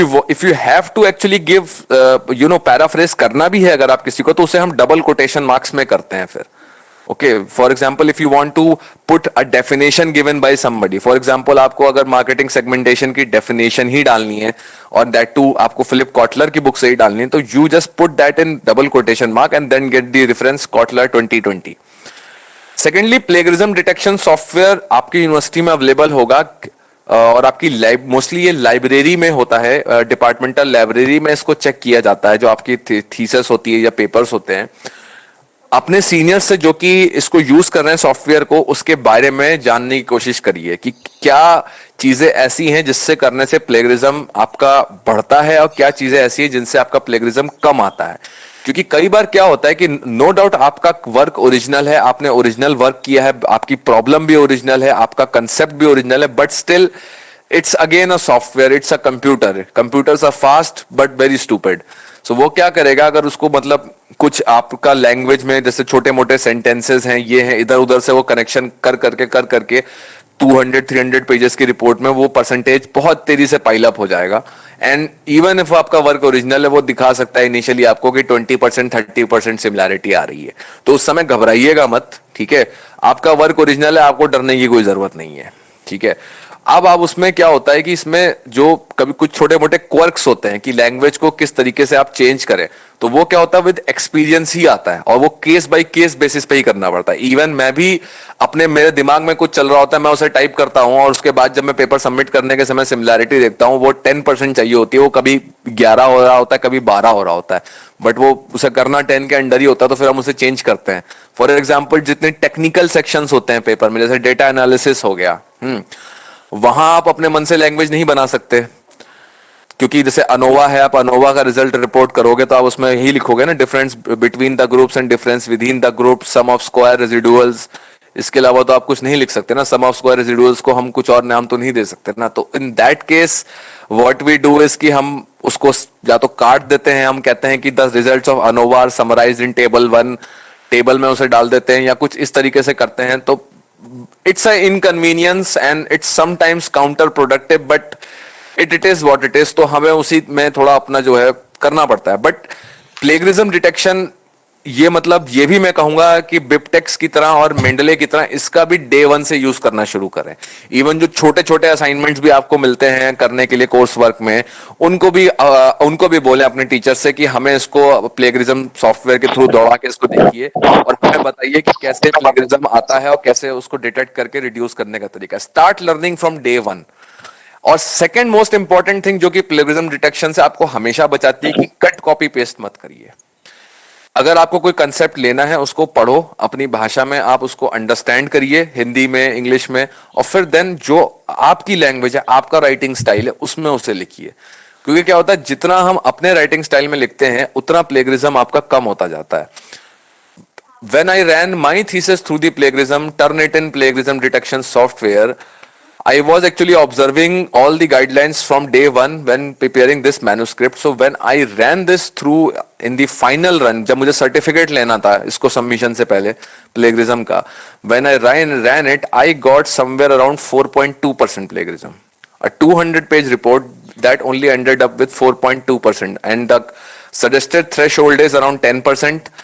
you have to actually give paraphrase करना भी है अगर आप किसी को, तो उसे हम डबल कोटेशन मार्क्स में करते हैं फिर. Okay, for example, if you want to put a definition given by somebody, for example, आपको अगर marketing segmentation की definition ही डालनी है और that too आपको फिलिप कॉटलर की बुक से ही डालनी है, तो you just put that in double quotation mark and then get the reference Kotler 2020. Secondly, plagiarism detection software आपकी यूनिवर्सिटी में अवेलेबल होगा और आपकी मोस्टली ये लाइब्रेरी में होता है, डिपार्टमेंटल लाइब्रेरी में इसको चेक किया जाता है, जो आपकी थीसिस होती है या पेपर्स होते हैं। अपने सीनियर से जो कि इसको यूज कर रहे हैं सॉफ्टवेयर को, उसके बारे में जानने की कोशिश करिए कि क्या चीजें ऐसी हैं जिससे करने से प्लेगरिज्म आपका बढ़ता है और क्या चीजें ऐसी हैं जिनसे आपका प्लेगरिज्म कम आता है। क्योंकि कई बार क्या होता है कि नो डाउट आपका वर्क ओरिजिनल है, आपने ओरिजिनल वर्क किया है, आपकी प्रॉब्लम भी ओरिजिनल है, आपका कंसेप्ट भी ओरिजिनल है, but still it's again a software, it's a computer. Computers are fast but very stupid. So वो क्या करेगा, अगर उसको मतलब कुछ आपका लैंग्वेज में जैसे छोटे मोटे सेंटेंसेस हैं, ये हैं, इधर उधर से वो कनेक्शन कर करके 200-300 पेजेस की रिपोर्ट में वो परसेंटेज बहुत तेजी से पाइल अप हो जाएगा। एंड इवन इफ आपका वर्क ओरिजिनल है, वो दिखा सकता है इनिशियली आपको कि 20% 30% सिमिलैरिटी आ रही है। तो उस समय घबराइएगा मत, ठीक है। आपका वर्क ओरिजिनल है, आपको डरने की कोई जरूरत नहीं है, ठीक है। अब आप उसमें क्या होता है कि इसमें जो कभी कुछ छोटे मोटे क्वर्क्स होते हैं कि लैंग्वेज को किस तरीके से आप चेंज करें, तो वो क्या होता है विद एक्सपीरियंस ही आता है और वो केस बाय केस बेसिस पे ही करना पड़ता है। इवन मैं भी मेरे दिमाग में कुछ चल रहा होता है, मैं उसे टाइप करता हूं और उसके बाद जब मैं पेपर सबमिट करने के समय सिमिलैरिटी देखता हूं, वो 10% चाहिए होती है, वो कभी 11 हो रहा होता है, कभी 12 हो रहा होता है, बट वो उसे करना 10 के अंडर ही होता है, तो फिर हम उसे चेंज करते हैं। फॉर एग्जाम्पल, जितने टेक्निकल सेक्शंस होते हैं पेपर में, जैसे डेटा एनालिसिस हो गया, वहां आप अपने मन से लैंग्वेज नहीं बना सकते, क्योंकि जैसे अनोवा है, आप अनोवा का रिजल्ट रिपोर्ट करोगे तो आप उसमें ही लिखोगे ना, difference between the groups and difference within the group, sum of square residuals. इसके अलावा तो आप कुछ नहीं लिख सकते ना, सम ऑफ स्क्वायर रेजिडुअल्स को हम कुछ और नाम तो नहीं दे सकते ना। तो in that case what we do is कि हम उसको या तो काट देते हैं, हम कहते हैं कि the results of ANOVA are summarised in table 1, table में उसे डाल देते हैं, या कुछ इस तरीके से करते हैं। तो it's a inconvenience and it's sometimes counterproductive, but it is what it is। तो हमें उसी में थोड़ा अपना जो है करना पड़ता है। बट प्लेगरिज्म डिटेक्शन, ये मतलब ये भी मैं कहूंगा कि बिबटेक्स की तरह और मेंडले की तरह इसका भी डे 1 से यूज करना शुरू करें। इवन जो छोटे छोटे असाइनमेंट्स भी आपको मिलते हैं करने के लिए कोर्स वर्क में, उनको भी बोले अपने टीचर से कि हमें इसको प्लेगरिज्म सॉफ्टवेयर के थ्रू दौड़ा के इसको देखिए और हमें बताइए कि कैसे प्लेगरिज्म आता है और कैसे उसको डिटेक्ट करके रिड्यूस करने का तरीका। Start learning from day 1। और सेकेंड मोस्ट इंपॉर्टेंट थिंग जो कि प्लेगरिज्म डिटेक्शन से आपको हमेशा बचाती है कि कट कॉपी पेस्ट मत करिए। अगर आपको कोई कंसेप्ट लेना है, उसको पढ़ो अपनी भाषा में, आप उसको अंडरस्टैंड करिए, हिंदी में, इंग्लिश में, और फिर देन जो आपकी लैंग्वेज है, आपका राइटिंग स्टाइल है, उसमें उसे लिखिए। क्योंकि क्या होता है, जितना हम अपने राइटिंग स्टाइल में लिखते हैं उतना प्लेगरिज्म आपका कम होता जाता है। When I ran my thesis through the plagiarism Turnitin plagiarism detection software, I was actually observing all the guidelines from day 1 when preparing this manuscript. So when I ran this through in the final run, जब मुझे certificate लेना था इसको submission से पहले plagiarism का, when I ran it, I got somewhere around 4.2% plagiarism. A 200-page report that only ended up with 4.2%, and the suggested threshold is around 10%.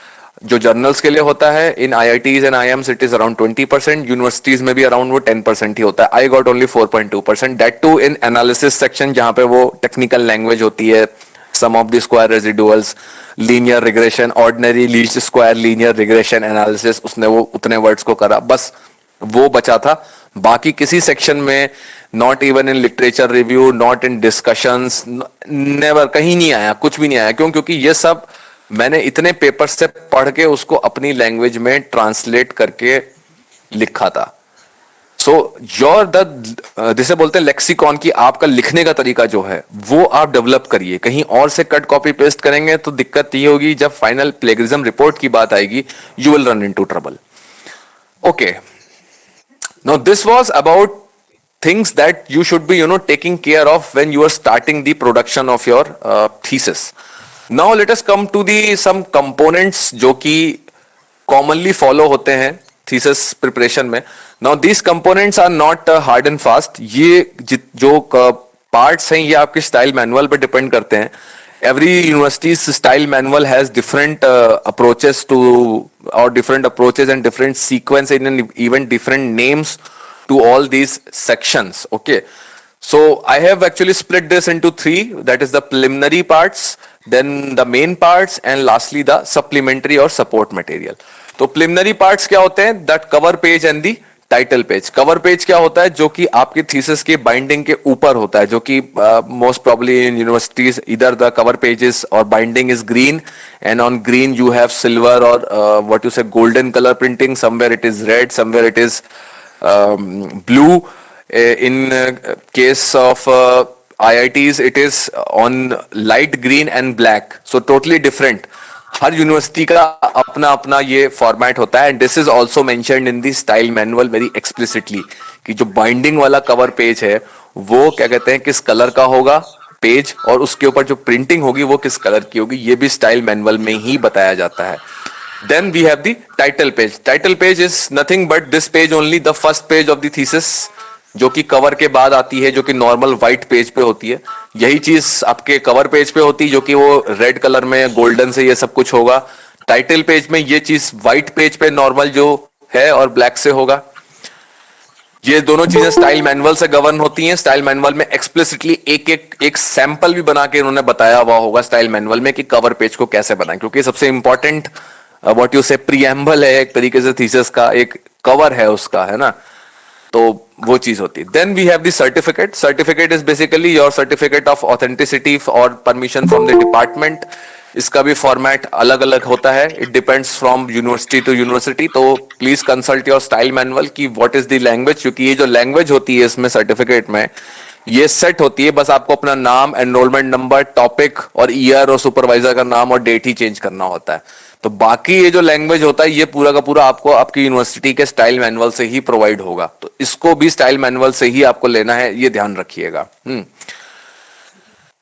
जो journals के लिए होता है, in IITs and IIMs it is around 20%, universities में भी around वो 10% ही होता है। I got only 4.2%, that too in analysis section, जहां पे वो टेक्निकल लैंग्वेज होती है, sum of the square residuals, linear regression, ordinary least square linear regression analysis, उसने वो उतने वर्ड्स को करा, बस वो बचा था। बाकी किसी सेक्शन में, not even in literature review, not in discussions, never, कहीं नहीं आया, कुछ भी नहीं आया। क्यों? क्योंकि ये सब मैंने इतने पेपर से पढ़ के उसको अपनी लैंग्वेज में ट्रांसलेट करके लिखा था। सो योर जिसे बोलते हैं लेक्सिकॉन, की आपका लिखने का तरीका जो है वो आप डेवलप करिए। कहीं और से कट कॉपी पेस्ट करेंगे तो दिक्कत ये होगी, जब फाइनल प्लेगरिज्म रिपोर्ट की बात आएगी, you will run into trouble. Okay, now this was about things that you should be taking care of when you are starting the production of your thesis. Now let us come to the some components जो कि commonly follow होते हैं thesis preparation में. Now these components are not hard and fast. ये जो parts हैं ये आपके style manual पे depend करते हैं. Every university's style manual has different approaches to or different approaches and different sequence and even different names to all these sections. Okay, so I have actually split this into three, that is the preliminary parts, then the main parts, and lastly the supplementary or support material. तो preliminary parts क्या होते हैं? That cover page and the title page. Cover page क्या होता है? जो कि आपके थीसिस के बाइंडिंग के ऊपर होता है, जो कि मोस्ट प्रॉब्ली इन यूनिवर्सिटीज इधर द कवर पेजेस और binding is green and on green you have silver और व्हाट यू से golden colour printing, somewhere it is red, somewhere it is blue. In case of IITs it is on light green and black, so totally different. Her university का अपना अपना ये format होता है, and this is also mentioned in the style manual very explicitly कि जो binding वाला cover page है वो क्या कहते हैं किस कलर का होगा पेज, और उसके ऊपर जो प्रिंटिंग होगी वो किस कलर की होगी, ये भी स्टाइल मैनुअल में ही बताया जाता है. Then we have the title page. Title page is nothing but this page only, the first page of the thesis, जो कि कवर के बाद आती है, जो कि नॉर्मल व्हाइट पेज पे होती है. यही चीज आपके कवर पेज पे होती है, जो कि वो रेड कलर में गोल्डन से ये सब कुछ होगा. टाइटल पेज में ये चीज व्हाइट पेज पे नॉर्मल जो है और ब्लैक से होगा. ये दोनों चीजें स्टाइल मैनुअल से गवर्न होती हैं. स्टाइल मैनुअल में एक्सप्लिसिटली एक सैंपल भी बना के उन्होंने बताया हुआ होगा स्टाइल मैनुअल में कि कवर पेज को कैसे बनाएं, क्योंकि सबसे इंपॉर्टेंट व्हाट यू से प्रीएम्बल है एक तरीके से थीसिस का, एक कवर है उसका, है ना, तो वो चीज होती है. Then we have the certificate. Certificate is basically your certificate of authenticity और परमिशन फ्रॉम द डिपार्टमेंट. इसका भी फॉर्मेट अलग अलग होता है, it depends from university to university. तो please consult your style manual की व्हाट इज द लैंग्वेज, क्योंकि ये जो लैंग्वेज होती है इसमें सर्टिफिकेट में ये सेट होती है. बस आपको अपना नाम, एनरोलमेंट नंबर, टॉपिक और ईयर और सुपरवाइजर का नाम और डेट ही चेंज करना होता है. तो बाकी ये जो लैंग्वेज होता है ये पूरा का पूरा आपको आपकी यूनिवर्सिटी के स्टाइल मैनुअल से ही प्रोवाइड होगा. तो इसको भी स्टाइल मैनुअल से ही आपको लेना है, ये ध्यान रखिएगा.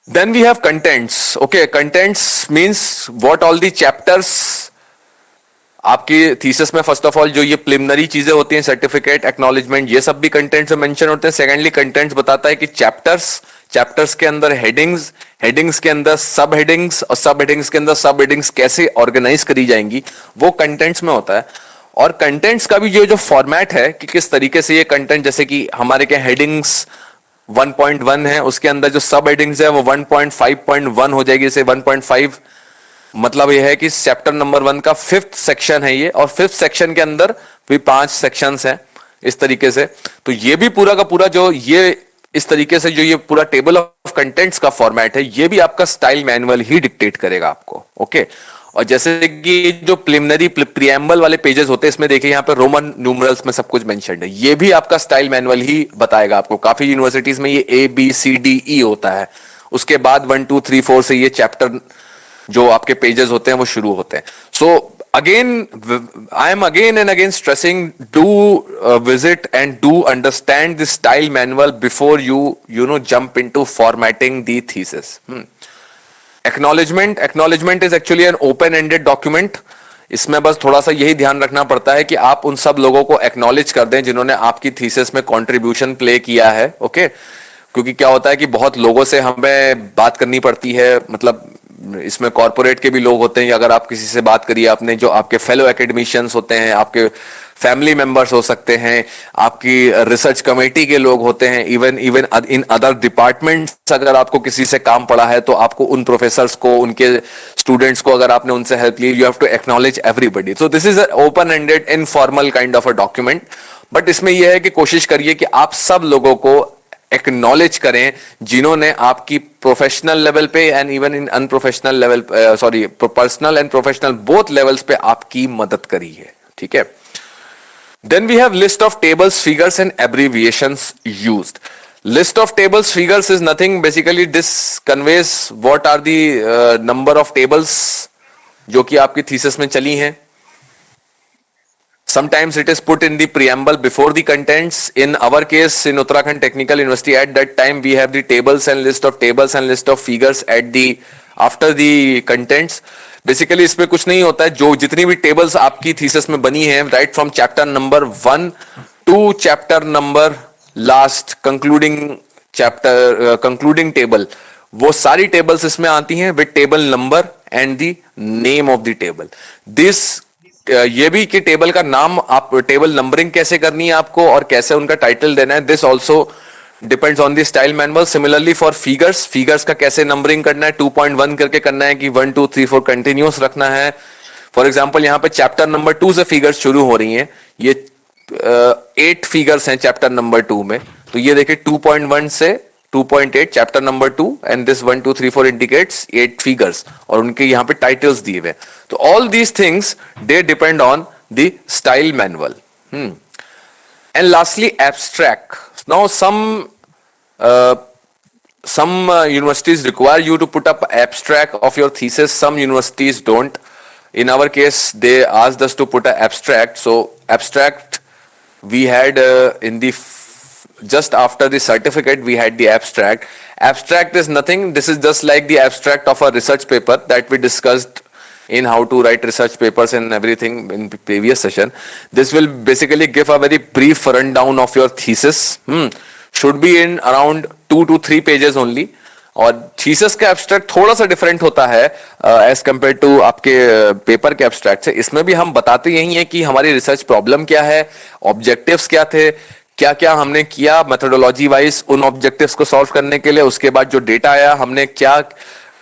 Then we have contents. Okay, contents means what all the chapters आपकी थीसिस में. फर्स्ट ऑफ ऑल जो ये प्रिलिमिनरी चीजें होती हैं, सर्टिफिकेट, एक्नॉलेजमेंट, ये सब भी कंटेंट्स में मेंशन होते हैं. सेकेंडली कंटेंट्स बताता है कि चैप्टर्स के अंदर हेडिंग्स के अंदर सब हेडिंग्स और सब हेडिंग्स के अंदर सब हेडिंग्स कैसे ऑर्गेनाइज करी जाएंगी, वो कंटेंट्स में होता है. और कंटेंट्स का भी जो फॉर्मेट है कि किस तरीके से ये कंटेंट, जैसे कि हमारे क्या हेडिंग्स 1.1 है, उसके अंदर जो सब हेडिंग्स है वो 1.5.1 हो जाएगी. जैसे 1.5 मतलब यह है कि चैप्टर नंबर 1 का 5th सेक्शन है ये, और 5th सेक्शन के अंदर भी 5 सेक्शंस हैं इस तरीके से. तो ये भी पूरा का पूरा जो ये इस तरीके से जो ये पूरा टेबल ऑफ कंटेंट्स का फॉर्मेट है, ये भी आपका स्टाइल मैनुअल ही डिक्टेट करेगा आपको. ओके, और जैसे कि जो प्रिलिमिनरी प्रीएम्बल वाले पेजेस होते हैं, इसमें देखिए यहाँ पे रोमन न्यूमरल्स में सब कुछ मेंशन्ड है. ये भी आपका स्टाइल मैनुअल ही बताएगा आपको. काफी यूनिवर्सिटीज में ये ABCDE होता है, उसके बाद 1 2 3 4 से ये चैप्टर जो आपके पेजेस होते हैं वो शुरू होते हैं. सो again I am again and again stressing, do visit and do understand the style manual before you jump into formatting the thesis. Acknowledgement is actually an open ended document. इसमें बस थोड़ा सा यही ध्यान रखना पड़ता है कि आप उन सब लोगों को एक्नॉलेज कर दें जिन्होंने आपकी थीसिस में कंट्रीब्यूशन प्ले किया है. ओके, क्योंकि क्या होता है कि बहुत लोगों से हमें बात करनी पड़ती है, मतलब इसमें कॉर्पोरेट के भी लोग होते हैं. अगर आप किसी से बात करिए, आपने जो आपके फेलो एकेडमिशियंस होते हैं, आपके फैमिली मेंबर्स हो सकते हैं, आपकी रिसर्च कमेटी के लोग होते हैं, इवन इन अदर डिपार्टमेंट्स अगर आपको किसी से काम पड़ा है तो आपको उन प्रोफेसर्स को, उनके स्टूडेंट्स को अगर आपने उनसे हेल्प ली, you have to acknowledge everybody. So this is open ended informal kind of a document. But इसमें यह है कि कोशिश करिए कि आप सब लोगों को एक्नॉलेज करें जिन्होंने आपकी प्रोफेशनल लेवल पे and even in unprofessional level, sorry personal and professional both levels पे आपकी मदद करी है. ठीक है. Then we have list of tables, figures and abbreviations used. List of tables, figures is nothing, basically this conveys what are the number of tables जो कि आपकी थीसिस में चली हैं. Sometimes it is put in the preamble before the contents. In our case, in Uttarakhand Technical University, at that time we have the tables and list of tables and list of figures at the after the contents. Basically इसमें कुछ नहीं होता है. जो जितनी भी tables आपकी thesis में बनी है, right from chapter number 1 to chapter number last concluding table, वो सारी tables इसमें आती हैं with table number and the name of the table. This ये भी कि टेबल का नाम, आप टेबल नंबरिंग कैसे करनी है आपको और कैसे उनका टाइटल देना है, this also depends on the style manual. Similarly for figures का कैसे नंबरिंग करना है, 2.1 करके करना है कि 1 2 3 4 कंटिन्यूस रखना है. फॉर एग्जाम्पल यहाँ पे चैप्टर नंबर 2 से फिगर्स शुरू हो रही हैं, ये 8 फिगर्स हैं चैप्टर नंबर 2 में, तो ये देखिए 2.1 से 2.8 chapter number 2 and this 1 2 3 4 indicates 8 figures और उनके यहाँ पे टाइटल्स दिए हुए. तो all these things they depend on the style manual. And lastly, abstract. Now, some universities require you to put up abstract of your thesis. Some universities don't. In our case, they asked us to put an abstract. So, abstract we had in the just after the certificate we had the abstract. Abstract is nothing. This is just like the abstract of a research paper that we discussed in how to write research papers and everything in previous session. This will basically give a very brief rundown of your thesis. Should be in around 2 to 3 pages only. और thesis का abstract थोड़ा सा different होता है as compare to आपके paper के abstract से. इसमें भी हम बताते यही है कि हमारी रिसर्च प्रॉब्लम क्या है, ऑब्जेक्टिव्स क्या थे, क्या क्या हमने किया मेथोडोलॉजी वाइज उन ऑब्जेक्टिव्स को सॉल्व करने के लिए, उसके बाद जो डेटा आया हमने क्या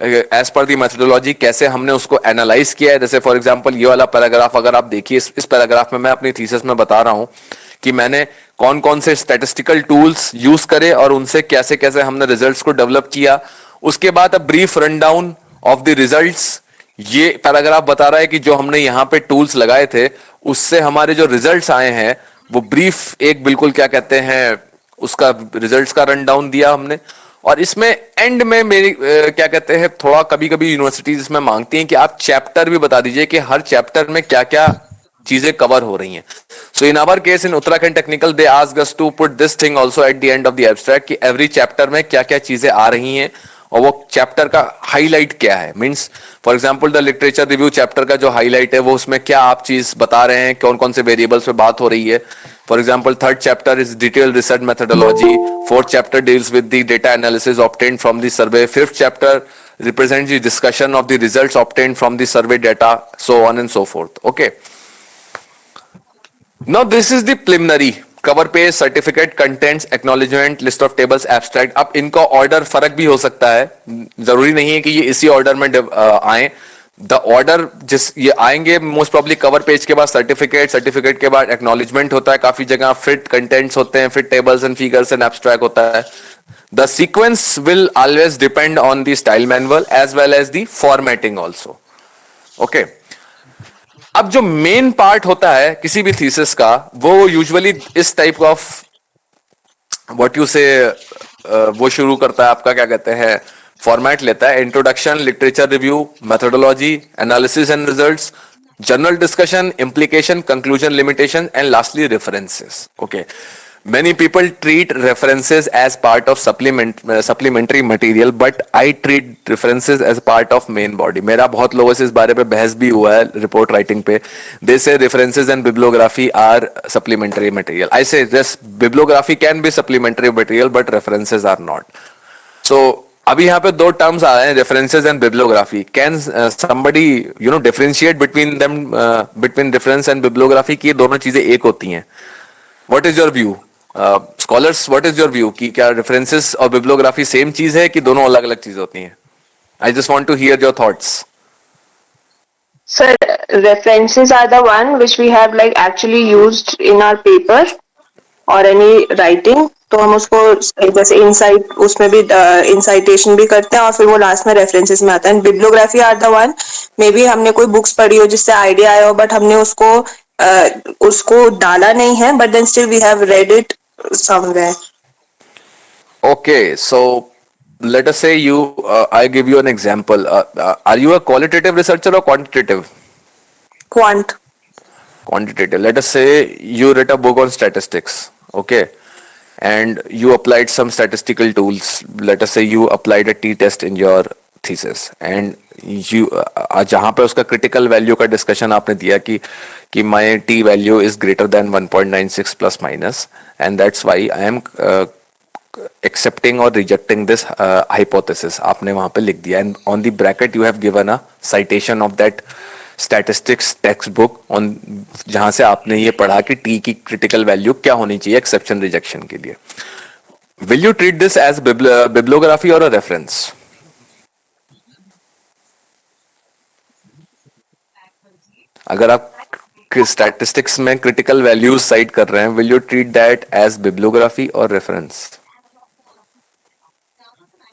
एज पर दी मेथोडोलॉजी कैसे हमने उसको एनालाइज किया है. जैसे फॉर एग्जांपल ये वाला पैराग्राफ अगर आप देखिए, इस पैराग्राफ में मैं अपनी थीसिस में बता रहा हूं कि मैंने कौन कौन से स्टैटिस्टिकल टूल्स यूज करे और उनसे कैसे कैसे हमने रिजल्ट्स को डेवलप किया. उसके बाद a brief run down of the results. ये पैराग्राफ बता रहा है कि जो हमने यहाँ पे टूल्स लगाए थे उससे हमारे जो रिजल्ट्स आए हैं वो ब्रीफ एक बिल्कुल क्या कहते हैं उसका रिजल्ट्स का रन डाउन दिया हमने. और इसमें एंड में मेरी क्या कहते हैं थोड़ा कभी कभी यूनिवर्सिटीज इसमें मांगती हैं कि आप चैप्टर भी बता दीजिए कि हर चैप्टर में क्या क्या चीजें कवर हो रही हैं. So in our case in Uttarakhand technical they asked us to put this thing also at the end of the abstract कि एवरी चैप्टर में क्या क्या चीजें आ रही हैं और वो चैप्टर का हाईलाइट क्या है. Means for example the literature review chapter का जो हाईलाइट है वो उसमें क्या आप चीज बता रहे हैं, कौन कौन से वेरिएबल्स पे बात हो रही है. For example, third chapter is detailed research methodology. Fourth chapter deals with the data analysis obtained from the survey. Fifth chapter represents the discussion of the results obtained from the survey data, so on and so forth. Okay. Now this is the preliminary. Cover page, certificate, contents, acknowledgement, list of tables, abstract. अब इनका order फर्क भी हो सकता है, जरूरी नहीं है कि ये इसी ऑर्डर में आए. द ऑर्डर जिस ये आएंगे मोस्ट प्रॉब्ली कवर पेज के बाद सर्टिफिकेट के बाद एक्नॉलेजमेंट होता है काफी जगह, फिर कंटेंट्स होते हैं, फिर tables and figures and abstract होता है. The sequence will always depend on the style manual as well as the formatting also. Okay. अब जो मेन पार्ट होता है किसी भी थीसिस का वो यूजुअली इस टाइप ऑफ व्हाट यू से वो शुरू करता है आपका क्या कहते हैं फॉर्मेट लेता है. Introduction, literature review, methodology, analysis and results, general discussion, implication, conclusion, limitation, and lastly references. Okay. Many people treat references as part of supplementary material, but I treat references as part of main body. मेरा बहुत लोगों से इस बारे पे बहस भी हुआ है रिपोर्ट राइटिंग पे. They say references and bibliography are supplementary material. I say this bibliography can be supplementary material, but references are not. So अभी यहाँ पे दो टर्म्स आ रहे हैं, references and bibliography. Can somebody differentiate between them, between reference and bibliography की ये दोनों चीजें एक होती हैं. What is your view scholars, what is your view कि क्या रेफरेंसेस और बिब्लियोग्राफी सेम चीज है कि दोनों अलग अलग चीज होती हैं? I just want to hear your thoughts. Sir, references are the one which we have like actually used in our paper or any writing. तो हम उसको जैसे इनसाइट उसमें भी इंसाइटेशन भी करते हैं और फिर वो लास्ट में रेफरेंसेस में आता है. Bibliography are the one may be हमने कोई बुक्स पढ़ी हो जिससे आइडिया आया हो बट हमने उसको डाला नहीं है, but then still we have read it somewhere. Okay, so let us say I give you an example. Are you a qualitative researcher or quantitative? Quantitative. Let us say you read a book on statistics, okay, and you applied some statistical tools. Let us say you applied a t-test in your thesis, and you जहाँ पे उसका critical value का discussion आपने दिया कि my t value is greater than 1.96 plus minus, and that's why I am accepting or rejecting this hypothesis. आपने वहाँ पे लिख दिया, and on the bracket you have given a citation of that statistics text book on, जहां से आपने ये पढ़ा कि टी की क्रिटिकल वैल्यू क्या होनी चाहिए एक्सेप्शन रिजेक्शन के लिए. Will you treat this as bibliography or a reference? अगर आप स्टैटिस्टिक्स में क्रिटिकल वैल्यूज साइट कर रहे हैं, will you treat that as bibliography और रेफरेंस?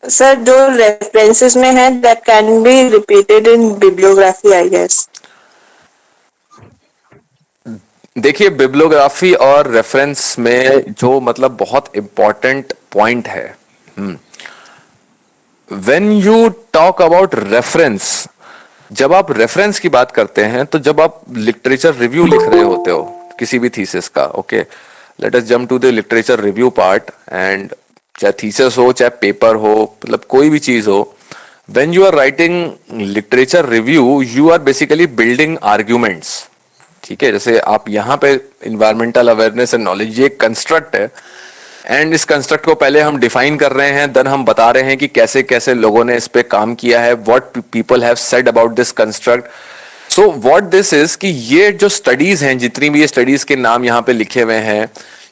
सर जो रेफरेंसेस में है that can be repeated in bibliography I guess. देखिए, बिब्लियोग्राफी और रेफरेंस में जो मतलब बहुत इंपॉर्टेंट पॉइंट है, when you talk about reference, जब आप रेफरेंस की बात करते हैं तो जब आप लिटरेचर रिव्यू लिख रहे होते हो किसी भी थीसिस का, okay, let us jump to the literature review part, and चाहे थीसिस हो चाहे पेपर हो, मतलब कोई भी चीज हो, when you are writing literature review you are basically building arguments. ठीक है, जैसे आप यहाँ पे इन्वायरमेंटल अवेयरनेस एंड नॉलेज, ये कंस्ट्रक्ट है, एंड इस कंस्ट्रक्ट को पहले हम डिफाइन कर रहे हैं, देन हम बता रहे हैं कि कैसे कैसे लोगों ने इस पे काम किया है, what people have said about this construct. So what this is कि ये जो स्टडीज हैं, जितनी भी ये स्टडीज के नाम यहाँ पे लिखे हुए हैं,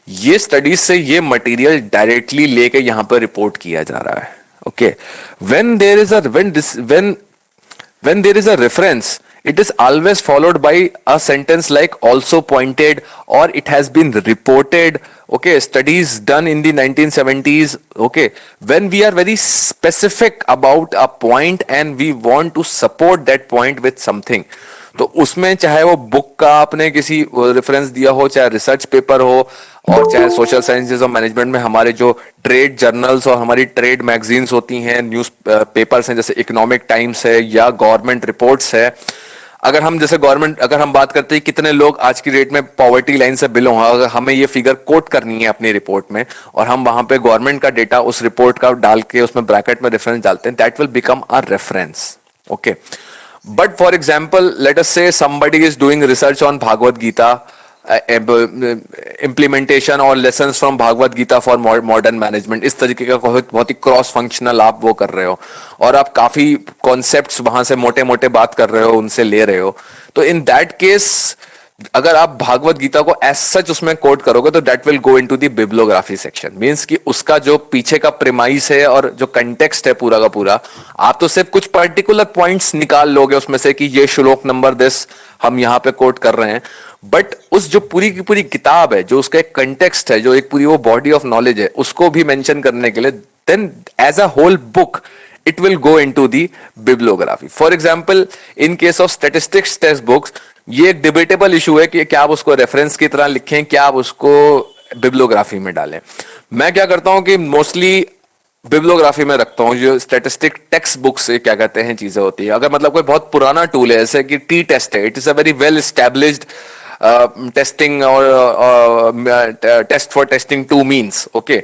ये स्टडीज से ये मटेरियल डायरेक्टली लेके यहाँ पे रिपोर्ट किया जा रहा है. Okay, when there is when there is a reference, it is always followed by a sentence like also pointed, or it has been reported. Okay, studies done in the 1970s. Okay, when we are very specific about a point and we want to support that point with something, तो उसमें चाहे वो book का आपने किसी reference दिया हो, चाहे रिसर्च पेपर हो, और चाहे सोशल साइंसेज और मैनेजमेंट में हमारे जो ट्रेड जर्नल्स और हमारी ट्रेड मैगजीन्स होती हैं, न्यूज पेपर्स हैं जैसे इकोनॉमिक टाइम्स है या गवर्नमेंट रिपोर्ट्स है. अगर हम जैसे गवर्नमेंट, अगर हम बात करते हैं कितने लोग आज की डेट में पॉवर्टी लाइन से बिलो हैं, अगर हमें ये फिगर कोट करनी है अपनी रिपोर्ट में और हम वहां पे गवर्नमेंट का डेटा उस रिपोर्ट का डाल के उसमें ब्रैकेट में रेफरेंस डालते हैं, that will become a reference. Okay, but for example, let us say somebody is doing research on Bhagavad Gita, implementation or lessons from Bhagavad Gita for modern management. इस तरीके का बहुत ही क्रॉस फंक्शनल आप वो कर रहे हो और आप काफी कॉन्सेप्ट्स वहां से मोटे मोटे बात कर रहे हो, उनसे ले रहे हो. तो इन दैट केस अगर आप भागवत गीता को एज सच उसमें कोट करोगे तो that will go into the bibliography section. Means कि उसका जो पीछे का प्रेमाइस है और जो कंटेक्स्ट है पूरा का पूरा, आप तो सिर्फ कुछ पर्टिकुलर पॉइंट्स निकाल लोगे उसमें से कि ये श्लोक नंबर दिस हम यहां पे कोट कर रहे हैं, बट उस जो पूरी की पूरी किताब है, जो उसका एक कंटेक्स्ट है, जो एक पूरी वो बॉडी ऑफ नॉलेज है, उसको भी मेंशन करने के लिए then as a whole book it will go into the bibliography. For example, in case of statistics textbooks, ये एक डिबेटेबल इशू है कि क्या आप उसको रेफरेंस की तरह लिखें, क्या आप उसको बिब्लियोग्राफी में डालें. मैं क्या करता हूं कि मोस्टली बिब्लियोग्राफी में रखता हूं. जो स्टैटिस्टिक टेक्स्ट बुक से क्या कहते हैं चीजें होती है, अगर मतलब कोई बहुत पुराना टूल है जैसे कि टी टेस्ट है, it is a very well established testing और test for testing two means. Okay,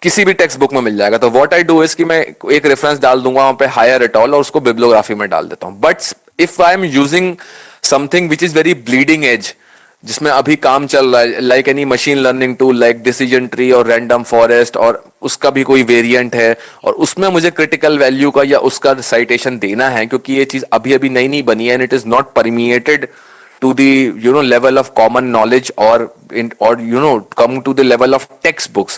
किसी भी टेक्स्ट बुक में मिल जाएगा. तो व्हाट आई डू इज कि मैं एक रेफरेंस डाल दूंगा वहां पे हायर एट ऑल और उसको बिब्लियोग्राफी में डाल देता हूं. But if I am using something which is very bleeding edge, जिसमें अभी काम चल रहा है, like any machine learning tool like decision tree or random forest, और उसका भी कोई वेरिएंट है और उसमें मुझे क्रिटिकल वैल्यू का या उसका साइटेशन देना है, क्योंकि ये चीज अभी अभी नई नहीं बनी है and it is not permeated to the level of common knowledge or come to the level of textbooks,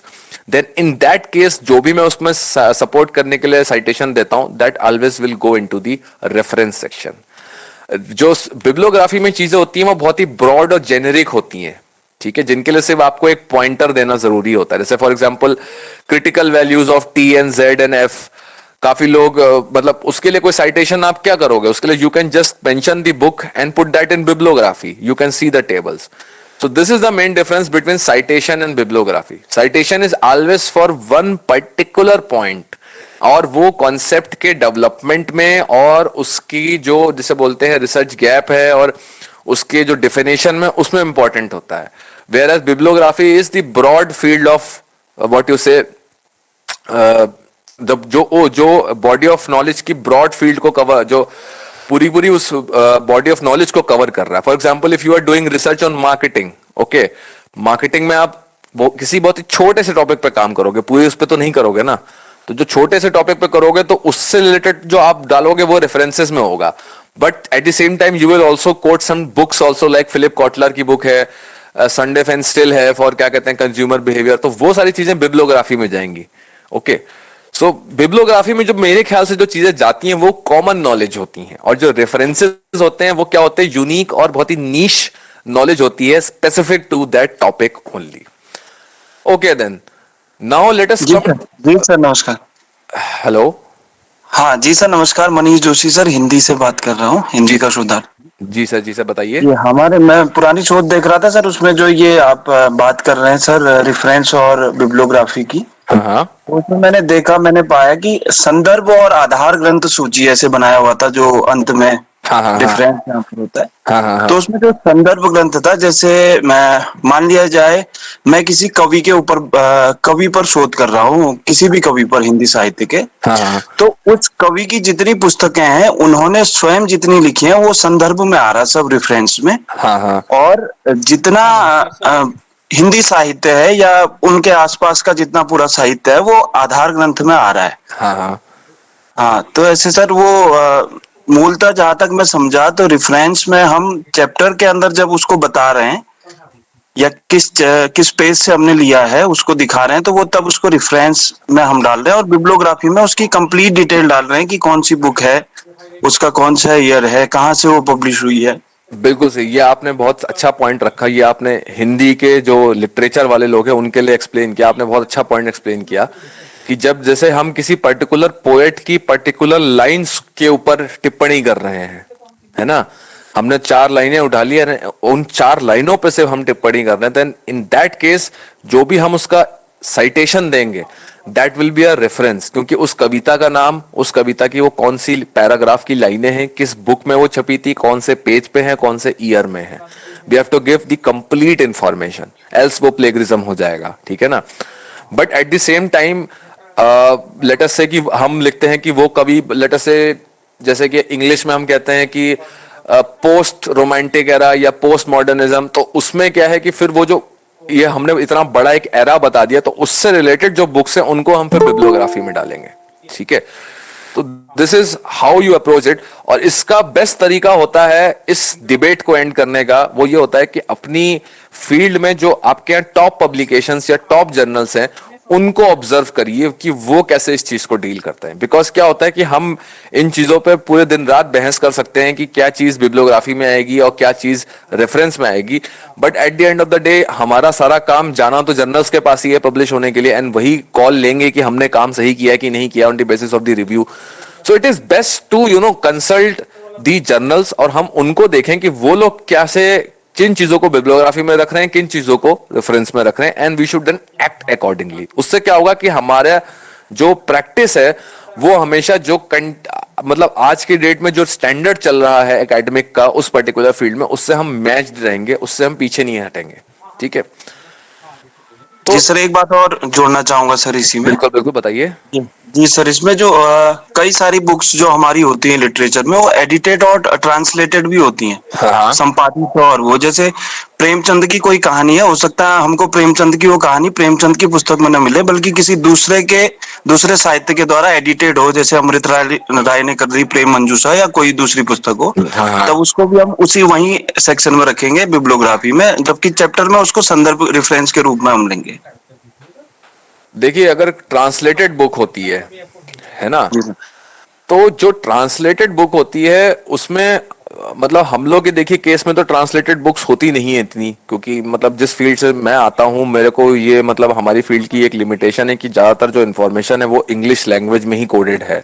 then in that case जो भी मैं उसमें सपोर्ट करने के लिए साइटेशन देता हूं, that always will go into the reference section. जो बिब्लियोग्राफी में चीजें होती हैं वो बहुत ही ब्रॉड और जेनेरिक होती हैं, ठीक है, जिनके लिए सिर्फ आपको एक पॉइंटर देना जरूरी होता है. जैसे for example critical values of T and Z and F, काफी लोग मतलब उसके लिए कोई साइटेशन आप क्या करोगे, उसके लिए you can just mention the book and put that in bibliography, you can see the tables. So this is the main difference between citation and bibliography. Citation is always for one particular point, और वो concept के development में और उसकी जो जिसे बोलते हैं रिसर्च गैप है और उसके जो डिफिनेशन में उसमें इंपॉर्टेंट होता है. Whereas bibliography is the broad field of what you say, जो बॉडी ऑफ नॉलेज की ब्रॉड फील्ड को कवर, जो पूरी उस बॉडी ऑफ नॉलेज को कवर कर रहा है. For example if you are doing research on marketing, okay, marketing में आप किसी बहुत ही छोटे से टॉपिक पे काम करोगे, पूरी उस पे तो नहीं करोगे ना, तो जो छोटे से टॉपिक पे करोगे तो उससे रिलेटेड जो आप डालोगे वो रेफरेंसेस में होगा. But at the same time, you will also quote some books also, like Philip Kotler की बुक है, संडे फैन स्टिल है फॉर क्या कहते हैं कंज्यूमर बिहेवियर, तो वो सारी चीजें बिब्लियोग्राफी में जाएंगी. ओके, सो बिब्लियोग्राफी में जो मेरे ख्याल से जो चीजें जाती हैं वो कॉमन नॉलेज होती हैं, और जो रेफरेंसेस होते हैं वो क्या होते हैं, यूनिक और बहुत ही नीश नॉलेज होती है, specific to that topic only. Okay then, now let us जी सर नमस्कार. हेलो. हाँ जी सर नमस्कार, मनीष जोशी सर, हिंदी से बात कर रहा हूँ, हिंदी का सुधार. जी सर बताइए. ये हमारे, मैं पुरानी शोध देख रहा था सर, उसमें जो ये आप बात कर रहे हैं सर रेफरेंस और बिब्लियोग्राफी की, हाँ, तो उसमें मैंने पाया कि संदर्भ और आधार ग्रंथ सूची ऐसे बनाया हुआ था जो अंत में हाँ, रेफरेंस यहाँ पर होता है. हाँ. तो उसमें जो संदर्भ ग्रंथ था, जैसे मैं मान लिया जाए मैं किसी कवि के ऊपर कवि पर शोध कर रहा हूँ, किसी भी कवि पर हिंदी साहित्य के, हाँ. तो उस कवि की जितनी पुस्तकें हैं उन्होंने स्वयं जितनी लिखी हैं वो संदर्भ में आ रहा है, सब रेफरेंस में. हाँ. और जितना हिंदी साहित्य है या उनके आसपास का जितना पूरा साहित्य है वो आधार ग्रंथ में आ रहा है. हाँ. हाँ, तो ऐसे सर वो मूलतः जहां तक मैं समझा तो रेफरेंस में हम चैप्टर के अंदर जब उसको बता रहे हैं या किस पेज से हमने लिया है उसको दिखा रहे हैं, तो वो तब उसको रेफरेंस में हम डाल रहे हैं, और बिब्लियोग्राफी में उसकी कंप्लीट डिटेल डाल रहे हैं कि कौन सी बुक है, उसका कौन सा ईयर है, कहाँ से वो पब्लिश हुई है. बिल्कुल सही, ये आपने बहुत अच्छा पॉइंट रखा. ये आपने हिंदी के जो लिटरेचर वाले लोग हैं उनके लिए एक्सप्लेन किया, आपने बहुत अच्छा पॉइंट एक्सप्लेन किया कि जब जैसे हम किसी पर्टिकुलर पोएट की पर्टिकुलर लाइंस के ऊपर टिप्पणी कर रहे हैं, है ना, हमने 4 लाइनें उठा ली है, उन 4 लाइनों पे से हम टिप्पणी कर रहे हैं, देन इन दैट केस जो भी हम उसका साइटेशन देंगे that will be a reference, क्योंकि उस कविता का नाम, उस कविता की वो कौन सी पैराग्राफ की लाइनें हैं, किस बुक में वो छपी थी, कौन से पेज पे है, कौन से ईयर में है, we have to give the complete information, else वो प्लेगरिज्म हो जाएगा. ठीक है ना. But at the same time let us say कि हम लिखते हैं कि वो कवि, लेट अस से जैसे कि इंग्लिश में हम कहते हैं कि पोस्ट रोमांटिक एरा या पोस्ट मॉडर्निज्म, तो उसमें क्या है कि फिर वो जो ये हमने इतना बड़ा एक एरा बता दिया, तो उससे रिलेटेड जो बुक्स हैं उनको हम फिर बिब्लियोग्राफी में डालेंगे. ठीक है, तो this is how you approach it. और इसका बेस्ट तरीका होता है इस डिबेट को एंड करने का, वो ये होता है कि अपनी फील्ड में जो आपके यहाँ टॉप पब्लिकेशंस या टॉप जर्नल्स हैं उनको ऑब्जर्व करिए कि वो कैसे इस चीज को डील करते हैं. बिकॉज क्या होता है कि हम इन चीजों पे पूरे दिन रात बहस कर सकते हैं कि क्या चीज बिब्लियोग्राफी में आएगी और क्या चीज रेफरेंस में आएगी, but at the end of the day हमारा सारा काम जाना तो जर्नल्स के पास ही है पब्लिश होने के लिए, एंड वही कॉल लेंगे कि हमने काम सही किया कि नहीं किया on the basis of the review. So it is best to consult the journals, और हम उनको देखें कि वो लोग कैसे किन चीजों को बिब्लियोग्राफी में रख रहे हैं, किन चीजों को रेफरेंस में रख रहे हैं, and we should then act accordingly. उससे क्या होगा कि हमारा जो प्रैक्टिस है वो हमेशा जो मतलब आज की डेट में जो स्टैंडर्ड चल रहा है एकेडमिक का उस पर्टिकुलर फील्ड में, उससे हम मैच्ड रहेंगे, उससे हम पीछे नहीं हटेंगे. ठीक है. जी सर, एक बात और जोड़ना चाहूंगा सर इसी में. बिल्कुल बिल्कुल, बताइए. जी सर, इसमें जो कई सारी बुक्स जो हमारी होती हैं लिटरेचर में वो एडिटेड और ट्रांसलेटेड भी होती हैं, हाँ. संपादित. और वो जैसे प्रेमचंद की कोई कहानी है, हो सकता है हमको प्रेमचंद की वो कहानी प्रेमचंद की पुस्तक में न मिले, बल्कि किसी दूसरे साहित्य के द्वारा एडिटेड हो, जैसे अमृत राय ने कर दी प्रेम मंजूषा या कोई दूसरी पुस्तक हो, हाँ. तब उसको भी हम उसी वही सेक्शन में रखेंगे बिब्लियोग्राफी में, जबकि चैप्टर में उसको संदर्भ रेफरेंस के रूप में हम लेंगे. देखिए, अगर ट्रांसलेटेड बुक होती है ना, तो जो ट्रांसलेटेड बुक होती है उसमें मतलब हम लोग के देखिए केस में तो ट्रांसलेटेड बुक्स होती नहीं है इतनी, क्योंकि मतलब जिस फील्ड से मैं आता हूँ मेरे को ये मतलब हमारी फील्ड की एक लिमिटेशन है कि ज्यादातर जो इन्फॉर्मेशन है वो इंग्लिश लैंग्वेज में ही कोडेड है.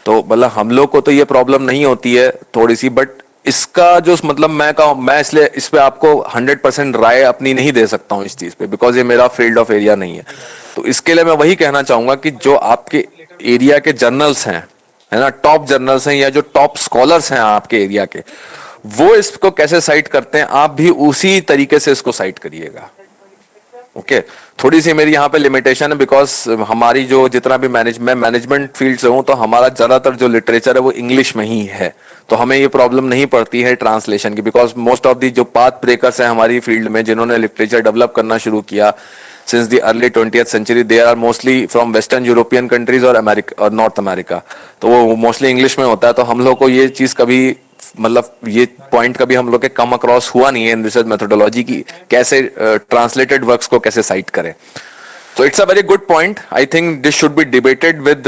तो मतलब हम लोग को तो ये प्रॉब्लम नहीं होती है थोड़ी सी, बट इसका जो मतलब मैं इसलिए इस पे आपको 100% राय अपनी नहीं दे सकता हूँ इस चीज पे, बिकॉज ये मेरा फील्ड ऑफ एरिया नहीं है. तो इसके लिए मैं वही कहना चाहूंगा कि जो आपके एरिया के जर्नल्स हैं, है ना, टॉप जर्नल्स हैं या जो टॉप स्कॉलर्स हैं आपके एरिया के, वो इसको कैसे साइट करते हैं आप भी उसी तरीके से इसको साइट करिएगा. ओके, थोड़ी सी मेरी यहाँ पे लिमिटेशन है बिकॉज हमारी जो जितना भी मैनेजमेंट फील्ड से हूँ, तो हमारा ज्यादातर जो लिटरेचर है वो इंग्लिश में ही है, तो हमें ये प्रॉब्लम नहीं पड़ती है ट्रांसलेशन की, बिकॉज मोस्ट ऑफ दी जो पाथ ब्रेकर्स हैं हमारी फील्ड में जिन्होंने लिटरेचर डेवलप करना शुरू किया since the early 20th century. They are mostly from Western European countries और अमेरिका और नॉर्थ अमेरिका, तो वो मोस्टली इंग्लिश में होता है. तो हम लोग को ये चीज कभी मतलब ये पॉइंट कभी हम लोग के कम अक्रॉस हुआ नहीं है इन रिसर्च मेथोडोलॉजी की, कैसे ट्रांसलेटेड वर्क्स को कैसे साइट करें. So it's a very good point. I think this should be debated with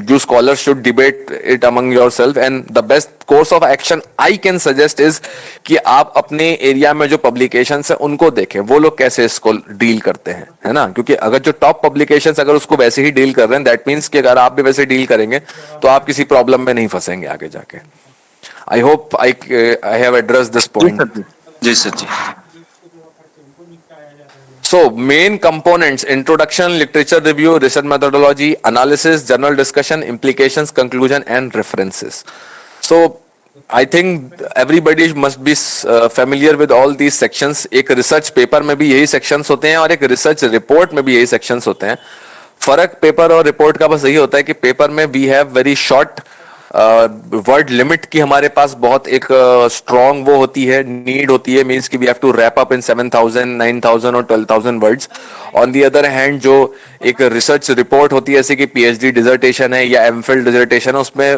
you scholars should debate it among yourself, and the best course of action I can suggest is कि आप अपने area में जो publications है उनको देखें, वो लोग कैसे इसको डील करते हैं, है ना. क्योंकि अगर जो टॉप पब्लिकेशंस अगर उसको वैसे ही डील कर रहे हैं, दैट मीन्स कि अगर आप भी वैसे डील करेंगे तो आप किसी प्रॉब्लम में नहीं फंसेंगे आगे जाके. I hope I have addressed this point. जी सर जी. So main components: introduction, literature review, research methodology, analysis, journal discussion, implications, conclusion, and references. So I think everybody must be familiar with all these sections. एक research paper में भी यही sections होते हैं और एक research report में भी यही sections होते हैं. फर्क पेपर और रिपोर्ट का बस यही होता है कि पेपर में we have very short word limit की हमारे पास बहुत एक स्ट्रॉन्ग वो होती है, नीड होती है, मींस कि we have to wrap up in 7,000, 9,000 और 12,000 words. On the other hand जो एक रिसर्च रिपोर्ट होती है जैसे कि पीएचडी डिजर्टेशन है या एमफिल डिजर्टेशन है, उसमें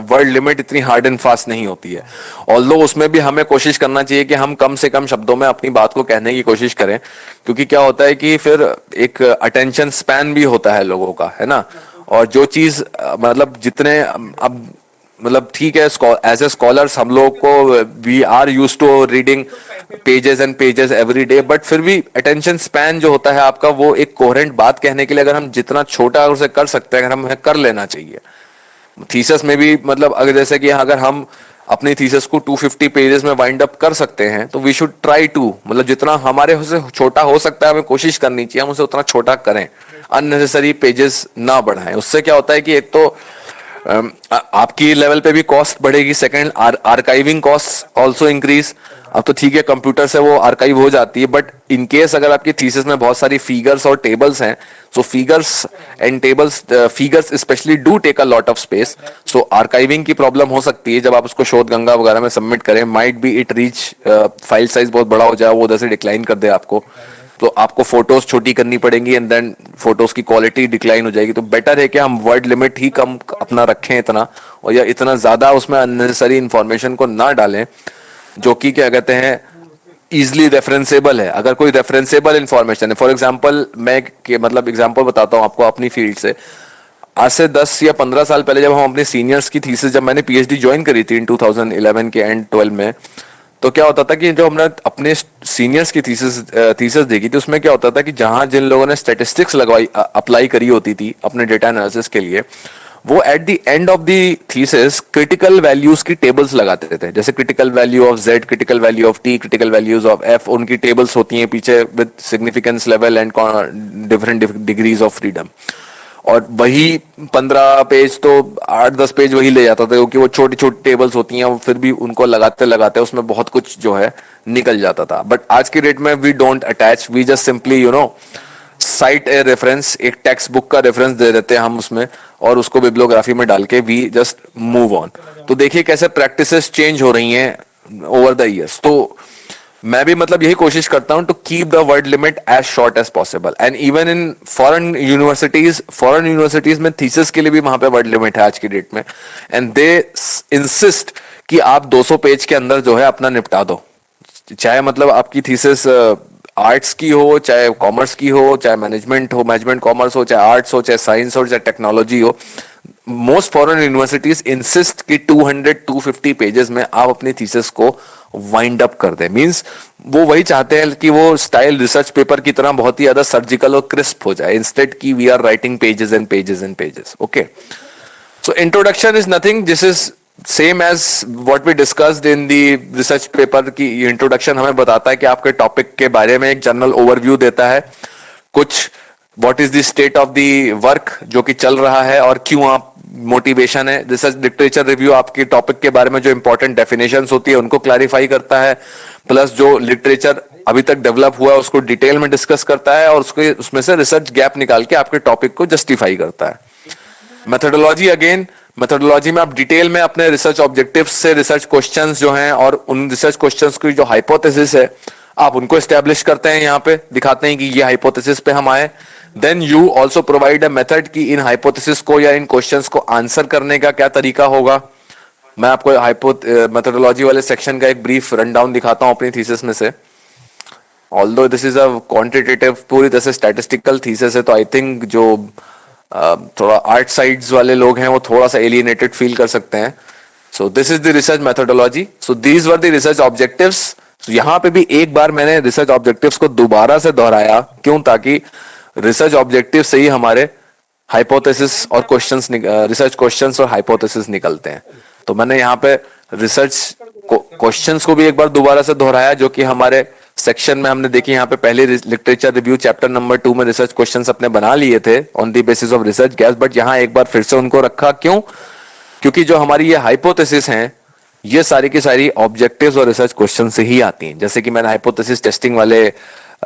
वर्ड लिमिट इतनी हार्ड एंड फास्ट नहीं होती है. ऑल्दो उसमें भी हमें कोशिश करना चाहिए कि हम कम से कम शब्दों में अपनी बात को कहने की कोशिश करें, क्योंकि क्या होता है कि फिर एक अटेंशन स्पैन भी होता है लोगों का, है ना. और जो चीज मतलब जितने अब मतलब ठीक है, एज ए स्कॉलर्स हम लोग को we are use to reading pages and pages every day, but फिर भी अटेंशन स्पैन जो होता है आपका, वो एक कोहेरेंट बात कहने के लिए अगर हम जितना छोटा उसे कर सकते हैं, अगर हमें कर लेना चाहिए. थीसिस में भी मतलब अगर जैसे कि अगर हम अपनी थीसिस को 250 पेजेस में वाइंड अप कर सकते हैं तो वी शुड ट्राई टू, मतलब जितना हमारे से छोटा हो सकता है हमें कोशिश करनी चाहिए हम उसे उतना छोटा करें, अननेसेसरी पेजेस ना बढ़ाएं. उससे क्या होता है कि एक तो आपकी लेवल पे भी कॉस्ट बढ़ेगी, second archiving cost also increase. अब तो ठीक है कंप्यूटर से वो आर्काइव हो जाती है, बट इन केस अगर आपकी थीसिस में बहुत सारी फिगर्स और टेबल्स हैं, so figures and tables, figures specially do take a lot of space. So archiving की प्रॉब्लम हो सकती है जब आप उसको शोध गंगा वगैरह में सबमिट करें. Might be it reach file size बहुत बड़ा हो जाए, वो उधर से डिक्लाइन कर दे आपको, तो आपको फोटोज छोटी करनी पड़ेंगी एंड देन फोटोज की क्वालिटी डिक्लाइन हो जाएगी. तो बेटर है कि हम वर्ड लिमिट ही कम अपना रखें इतना, और या इतना ज्यादा उसमें अननेसेसरी इंफॉर्मेशन को ना डालें जो कि क्या कहते हैं इजिली रेफरेंसेबल है. अगर कोई रेफरेंसेबल इंफॉर्मेशन है, फॉर एग्जांपल मैं मतलब एग्जांपल बताता हूं आपको अपनी फील्ड से. आज से 10 या 15 साल पहले जब हम अपने सीनियर्स की थीसिस, जब मैंने पीएचडी ज्वाइन करी थी इन 2011 के एंड 12 में, तो क्या होता था कि जो हमने अपने सीनियर्स की थीसिस देखी थी, उसमें क्या होता था कि जहां जिन लोगों ने स्टैटिस्टिक्स लगवाई अप्लाई करी होती थी अपने डेटा एनालिसिस के लिए, वो eight the end of the thesis critical values की टेबल्स लगाते थे. जैसे critical value of Z, critical value of T, critical values of F, उनकी टेबल्स होती हैं पीछे with significance level and different degrees of freedom. और वही 15 पेज तो 8-10 पेज वही ले जाता था, क्योंकि वो छोटी छोटी टेबल्स होती हैं, फिर भी उनको लगाते लगाते उसमें बहुत कुछ जो है निकल जाता था. बट आज की डेट में we don't attach, we just simply cite a reference, एक टेक्स्ट बुक का रेफरेंस दे देते हैं हम उसमें, और उसको बिब्लियोग्राफी में डाल के वी जस्ट मूव ऑन. तो देखिए कैसे प्रैक्टिसेस चेंज हो रही हैं ओवर द ईयर्स. तो मैं भी मतलब यही कोशिश करता हूं to keep the word limit as short as possible. And even in foreign universities में थीसिस के लिए भी वहां पे वर्ड लिमिट है आज की डेट में, एंड दे इंसिस्ट कि आप 200 पेज के अंदर जो है अपना निपटा दो. चाहे मतलब आपकी थीसिस आर्ट्स की हो, चाहे कॉमर्स की हो, चाहे मैनेजमेंट कॉमर्स हो, चाहे आर्ट्स हो, चाहे साइंस हो, चाहे टेक्नोलॉजी हो, मोस्ट फॉरेन यूनिवर्सिटीज इंसिस्ट कि 200-250 पेजेस में आप अपनी थीसिस को वाइंड अप कर दें. मींस वो वही चाहते हैं कि वो स्टाइल रिसर्च पेपर की तरह बहुत ही ज्यादा सर्जिकल और क्रिस्प हो जाए, इंस्टेड की we are writing pages and pages and pages. Okay, so introduction is nothing, this is same as what we discussed in the research paper की. इंट्रोडक्शन हमें बताता है कि आपके टॉपिक के बारे में एक जनरल ओवरव्यू देता है, कुछ what is the state of the work जो कि चल रहा है और क्यों आप मोटिवेशन है. रिसर्च लिटरेचर रिव्यू आपके टॉपिक के बारे में जो इंपॉर्टेंट डेफिनेशंस होती है उनको क्लैरिफाई करता है, प्लस जो लिटरेचर अभी तक डेवलप हुआ है उसको डिटेल में डिस्कस करता है, और उसमें से रिसर्च गैप निकाल के आपके टॉपिक को जस्टिफाई करता है. मेथोडोलॉजी, अगेन मेथोडोलॉजी में आप डिटेल में अपने रिसर्च ऑब्जेक्टिव्स से रिसर्च क्वेश्चंस जो हैं और उन रिसर्च क्वेश्चंस की जो हाइपोथेसिस है आप उनको एस्टेब्लिश करते हैं, यहाँ पे दिखाते हैं कि ये हाइपोथेसिस पे हम आए। Then you also provide a method कि इन हाइपोथेसिस को या इन क्वेश्चंस को आंसर करने का क्या तरीका होगा। मैं आपको मेथोडोलॉजी वाले सेक्शन का एक ब्रीफ रन डाउन दिखाता हूं अपनी थीसिस में से। Although this is a quantitative, पूरी तरह से स्टैटिस्टिकल थीसिस है, तो आई थिंक जो थोड़ा आर्ट साइड्स वाले लोग हैं वो थोड़ा सा एलिएनेटेड फील कर सकते हैं। सो this is the research methodology. So these were the research objectives. यहाँ पे भी एक बार मैंने रिसर्च ऑब्जेक्टिव्स को दोबारा से दोहराया, क्यों? ताकि रिसर्च ऑब्जेक्टिव से ही हमारे हाइपोथेसिस और क्वेश्चंस, रिसर्च क्वेश्चंस और हाइपोथेसिस निकलते हैं। तो मैंने यहाँ पे रिसर्च क्वेश्चंस को भी एक बार दोबारा से दोहराया, जो कि हमारे सेक्शन में हमने देखी। यहाँ पे पहले लिटरेचर रिव्यू चैप्टर नंबर 2 में रिसर्च क्वेश्चंस अपने बना लिए थे on the basis of research gas, but यहाँ एक बार फिर से उनको रखा। क्यों? क्योंकि जो हमारी ये हाइपोथेसिस हैं, ये सारी की सारी ऑब्जेक्टिव्स और रिसर्च क्वेश्चन से ही आती हैं। जैसे कि मैंने हाइपोथेसिस टेस्टिंग वाले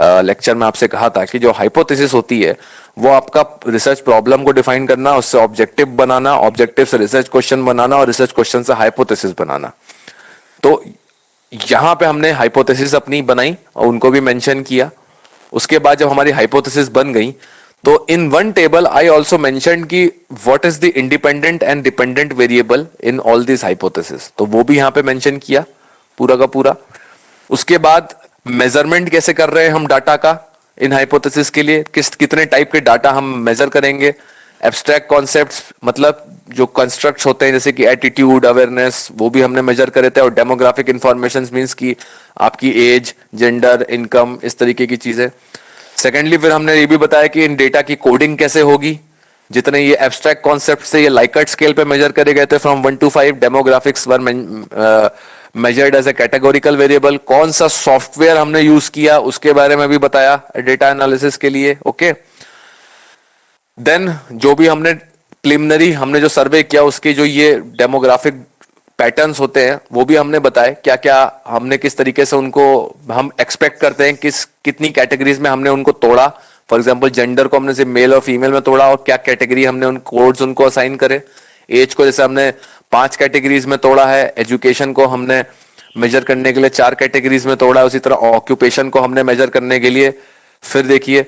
लेक्चर में आपसे कहा था कि जो हाइपोथेसिस होती है वो आपका रिसर्च प्रॉब्लम को डिफाइन करना, उससे ऑब्जेक्टिव बनाना, ऑब्जेक्टिव से रिसर्च क्वेश्चन बनाना और रिसर्च क्वेश्चन से हाइपोथेसिस बनाना। तो यहां पे हमने हाइपोथेसिस अपनी बनाई और उनको भी मेंशन किया। उसके बाद जब हमारी हाइपोथेसिस बन गई तो in one table I also mention कि what is the independent and dependent variable in all this hypothesis, तो वो भी यहां पे मेंशन किया पूरा का पूरा। उसके बाद मेजरमेंट कैसे कर रहे हैं हम डाटा का इन हाइपोथेसिस के लिए, कितने टाइप के डाटा हम मेजर करेंगे। एब्स्ट्रैक्ट कॉन्सेप्ट्स मतलब जो कंस्ट्रक्ट्स होते हैं जैसे कि एटीट्यूड, अवेयरनेस, वो भी हमने मेजर करे थे। और डेमोग्राफिक इंफॉर्मेशन मींस कि आपकी एज, जेंडर, इनकम, इस तरीके की चीजें। सेकेंडली फिर हमने ये भी बताया कि इन डेटा की कोडिंग कैसे होगी। जितने ये एब्स्ट्रैक्ट कॉन्सेप्ट से ये लाइकर्ट स्केल पे मेजर करे गए थे from 1 to 5। Demographics were measured as a categorical variable. कौन सा सॉफ्टवेयर हमने यूज किया उसके बारे में भी बताया डेटा एनालिसिस के लिए। ओके, देन जो भी हमने प्रिलिमिनरी हमने जो सर्वे किया उसके जो ये डेमोग्राफिक पैटर्न्स होते हैं वो भी हमने बताए, क्या क्या हमने किस तरीके से उनको हम एक्सपेक्ट करते हैं, कितनी कैटेगरीज में हमने उनको तोड़ा। फॉर एग्जांपल जेंडर को हमने सिर्फ मेल और फीमेल में तोड़ा और क्या कैटेगरी हमने उन कोड्स उनको असाइन करे। एज को जैसे हमने 5 कैटेगरीज में तोड़ा है। एजुकेशन को हमने मेजर करने के लिए 4 कैटेगरीज में तोड़ा है। उसी तरह ऑक्यूपेशन को हमने मेजर करने के लिए फिर देखिए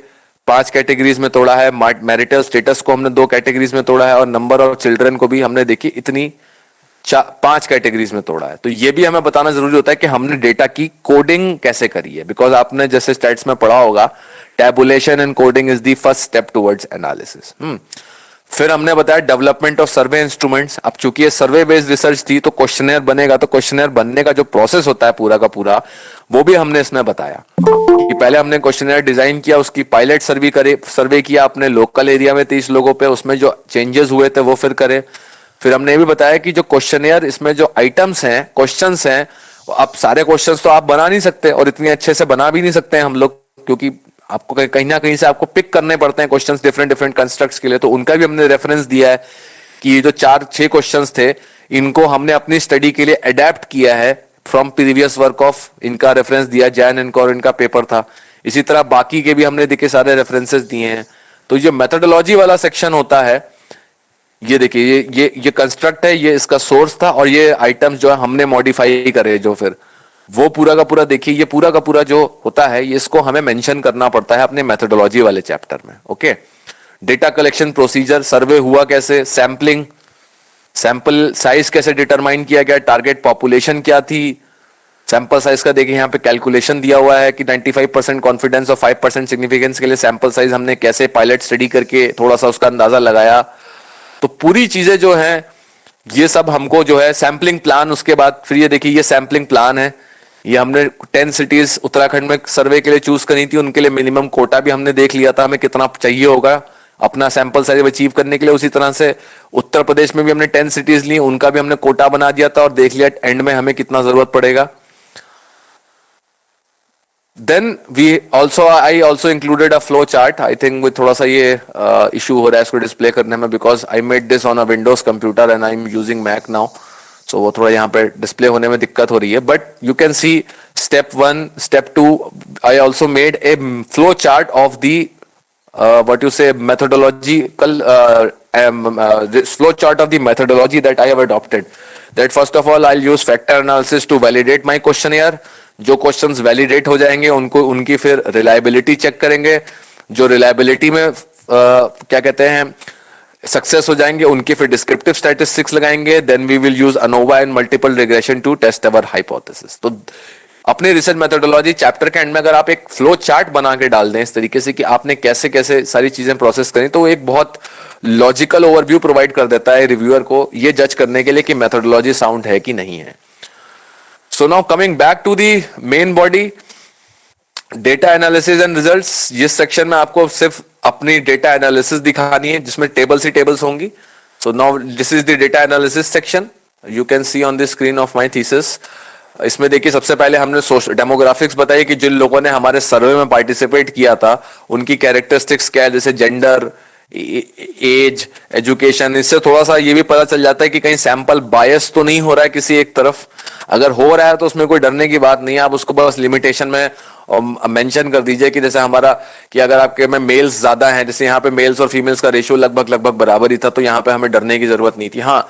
5 कैटेगरीज में तोड़ा है। मैरिटल स्टेटस को हमने 2 कैटेगरीज में तोड़ा है और नंबर ऑफ चिल्ड्रन को भी हमने देखी इतनी 5 कैटेगरीज में तोड़ा है। तो ये भी हमें बताना जरूरी होता है कि हमने डेटा की कोडिंग कैसे करी है, बिकॉज आपने जैसे स्टैट्स में पढ़ा होगा tabulation and coding is the first step towards analysis. फिर हमने बताया डेवलपमेंट ऑफ सर्वे इंस्ट्रूमेंट्स। अब चूंकि ये सर्वे बेस्ड रिसर्च थी तो क्वेश्चनर बनेगा, तो क्वेश्चनर बनने का जो प्रोसेस होता है पूरा का पूरा वो भी हमने इसमें बताया कि पहले हमने क्वेश्चनर डिजाइन किया, उसकी पायलट सर्वे किया अपने लोकल एरिया में 30 लोगों पे, उसमें जो चेंजेस हुए थे वो फिर करे। फिर हमने ये भी बताया कि जो क्वेश्चनर इसमें जो आइटम्स हैं, क्वेश्चंस हैं, अब सारे क्वेश्चंस तो आप बना नहीं सकते और इतने अच्छे से बना भी नहीं सकते हैं हम लोग, क्योंकि आपको कहीं ना कहीं से आपको पिक करने पड़ते हैं क्वेश्चंस डिफरेंट कंस्ट्रक्ट्स के लिए। तो उनका भी हमने रेफरेंस दिया है कि ये जो 4-6 क्वेश्चंस थे इनको हमने अपनी स्टडी के लिए अडेप्ट किया है फ्रॉम प्रीवियस वर्क ऑफ, इनका रेफरेंस दिया जैन एंड कौर, इनका पेपर था। इसी तरह बाकी के भी हमने देखे सारे रेफरेंसेस दिए हैं। तो ये मेथोडोलॉजी वाला सेक्शन होता है, ये देखिए ये कंस्ट्रक्ट है, ये इसका सोर्स था और ये आइटम्स जो है हमने मॉडिफाई करे, जो फिर वो पूरा का पूरा देखिए, ये पूरा का पूरा जो होता है ये इसको हमें मेंशन करना पड़ता है अपने मेथोडोलॉजी वाले चैप्टर में। ओके, डेटा कलेक्शन प्रोसीजर, सर्वे हुआ कैसे, सैंपलिंग, सैंपल साइज कैसे डिटरमाइन किया गया, टारगेट पॉपुलेशन क्या थी, सैंपल साइज का देखिए यहाँ पे कैलकुलेशन दिया हुआ है कि 95% कॉन्फिडेंस और 5% सिग्निफिकेंस के लिए सैंपल साइज हमने कैसे पायलट स्टडी करके थोड़ा सा उसका अंदाजा लगाया। तो पूरी चीजें जो है ये सब हमको जो है सैंपलिंग प्लान, उसके बाद फिर ये देखिए ये सैंपलिंग प्लान है, ये हमने 10 सिटीज उत्तराखंड में सर्वे के लिए चूज करी थी, उनके लिए मिनिमम कोटा भी हमने देख लिया था हमें कितना चाहिए होगा अपना सैंपल साइज अचीव करने के लिए। उसी तरह से उत्तर प्रदेश में भी हमने 10 सिटीज ली, उनका भी हमने कोटा बना दिया था और देख लिया एंड में हमें कितना जरूरत पड़ेगा। Then I also included a flow chart. I think with थोड़ा सा ये इशू हो रहा है इसको डिस्प्ले करने में, because I made this on a Windows computer and I'm using Mac now. So वो थोड़ा यहाँ पे डिस्प्ले होने में दिक्कत हो रही है, but you can see step 1, step 2. I also made a flow chart of the what you say methodological flow chart of the methodology that I have adopted. That first of all I'll use factor analysis to validate my questionnaire. जो questions validate हो जाएंगे उनको उनकी फिर reliability check करेंगे, जो reliability में क्या कहते हैं सक्सेस हो जाएंगे उनके फिर डिस्क्रिप्टिव स्टैटिस्टिक्स लगाएंगे, then we will use ANOVA and multiple regression to test our hypothesis. तो अपने रिसर्च मेथोडोलॉजी चैप्टर के एंड में अगर आप एक फ्लो चार्ट बना के डाल दें इस तरीके से कि आपने कैसे कैसे सारी चीजें प्रोसेस करी, तो एक बहुत लॉजिकल ओवरव्यू प्रोवाइड कर देता है रिव्यूअर को ये जज करने के लिए कि मेथोडोलॉजी साउंड है कि नहीं है। So now coming back to the main body, data analysis and results. इस सेक्शन में आपको सिर्फ अपनी डेटा एनालिसिस दिखानी है जिसमें टेबल्स ही टेबल्स होंगी। So now this is the data analysis section, you can C on the screen of my thesis. इसमें देखिए सबसे पहले हमने डेमोग्राफिक्स बताई कि जिन लोगों ने हमारे सर्वे में पार्टिसिपेट किया था उनकी कैरेक्टरिस्टिक्स क्या है, जैसे जेंडर, एज, एजुकेशन। इससे थोड़ा सा ये भी पता चल जाता है कि कहीं सैंपल बायस तो नहीं हो रहा है किसी एक तरफ। अगर हो रहा है तो उसमें कोई डरने की बात नहीं है, आप उसको बस लिमिटेशन में मेंशन कर दीजिए कि जैसे हमारा कि अगर आपके में मेल्स ज्यादा हैं, जैसे यहाँ पे मेल्स और फीमेल्स का रेशियो लगभग बराबर ही था, तो यहाँ पे हमें डरने की जरूरत नहीं थी। हाँ,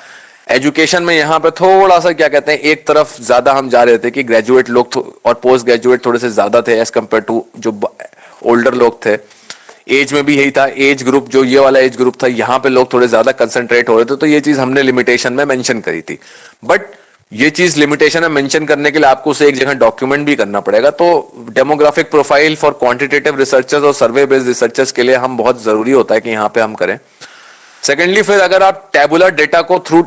एजुकेशन में यहाँ पे थोड़ा सा क्या कहते हैं एक तरफ ज्यादा हम जा रहे थे कि ग्रेजुएट लोग और पोस्ट ग्रेजुएट थोड़े से ज्यादा थे एज कम्पेयर टू जो ओल्डर लोग थे। एज में भी यही था, एज ग्रुप जो ये वाला एज ग्रुप था यहाँ पे लोग थोड़े ज्यादा कंसंट्रेट हो रहे थे, तो ये चीज हमने लिमिटेशन में मेंशन करी थी। बट ये चीज लिमिटेशन में मेंशन करने के लिए आपको उसे एक जगह डॉक्यूमेंट भी करना पड़ेगा। तो demographic profile for quantitative researchers और सर्वे बेस्ड रिसर्चर्स के लिए हम बहुत जरूरी होता है कि यहाँ पे हम करें। सेकेंडली, फिर अगर आप टेबुलर डेटा को थ्रू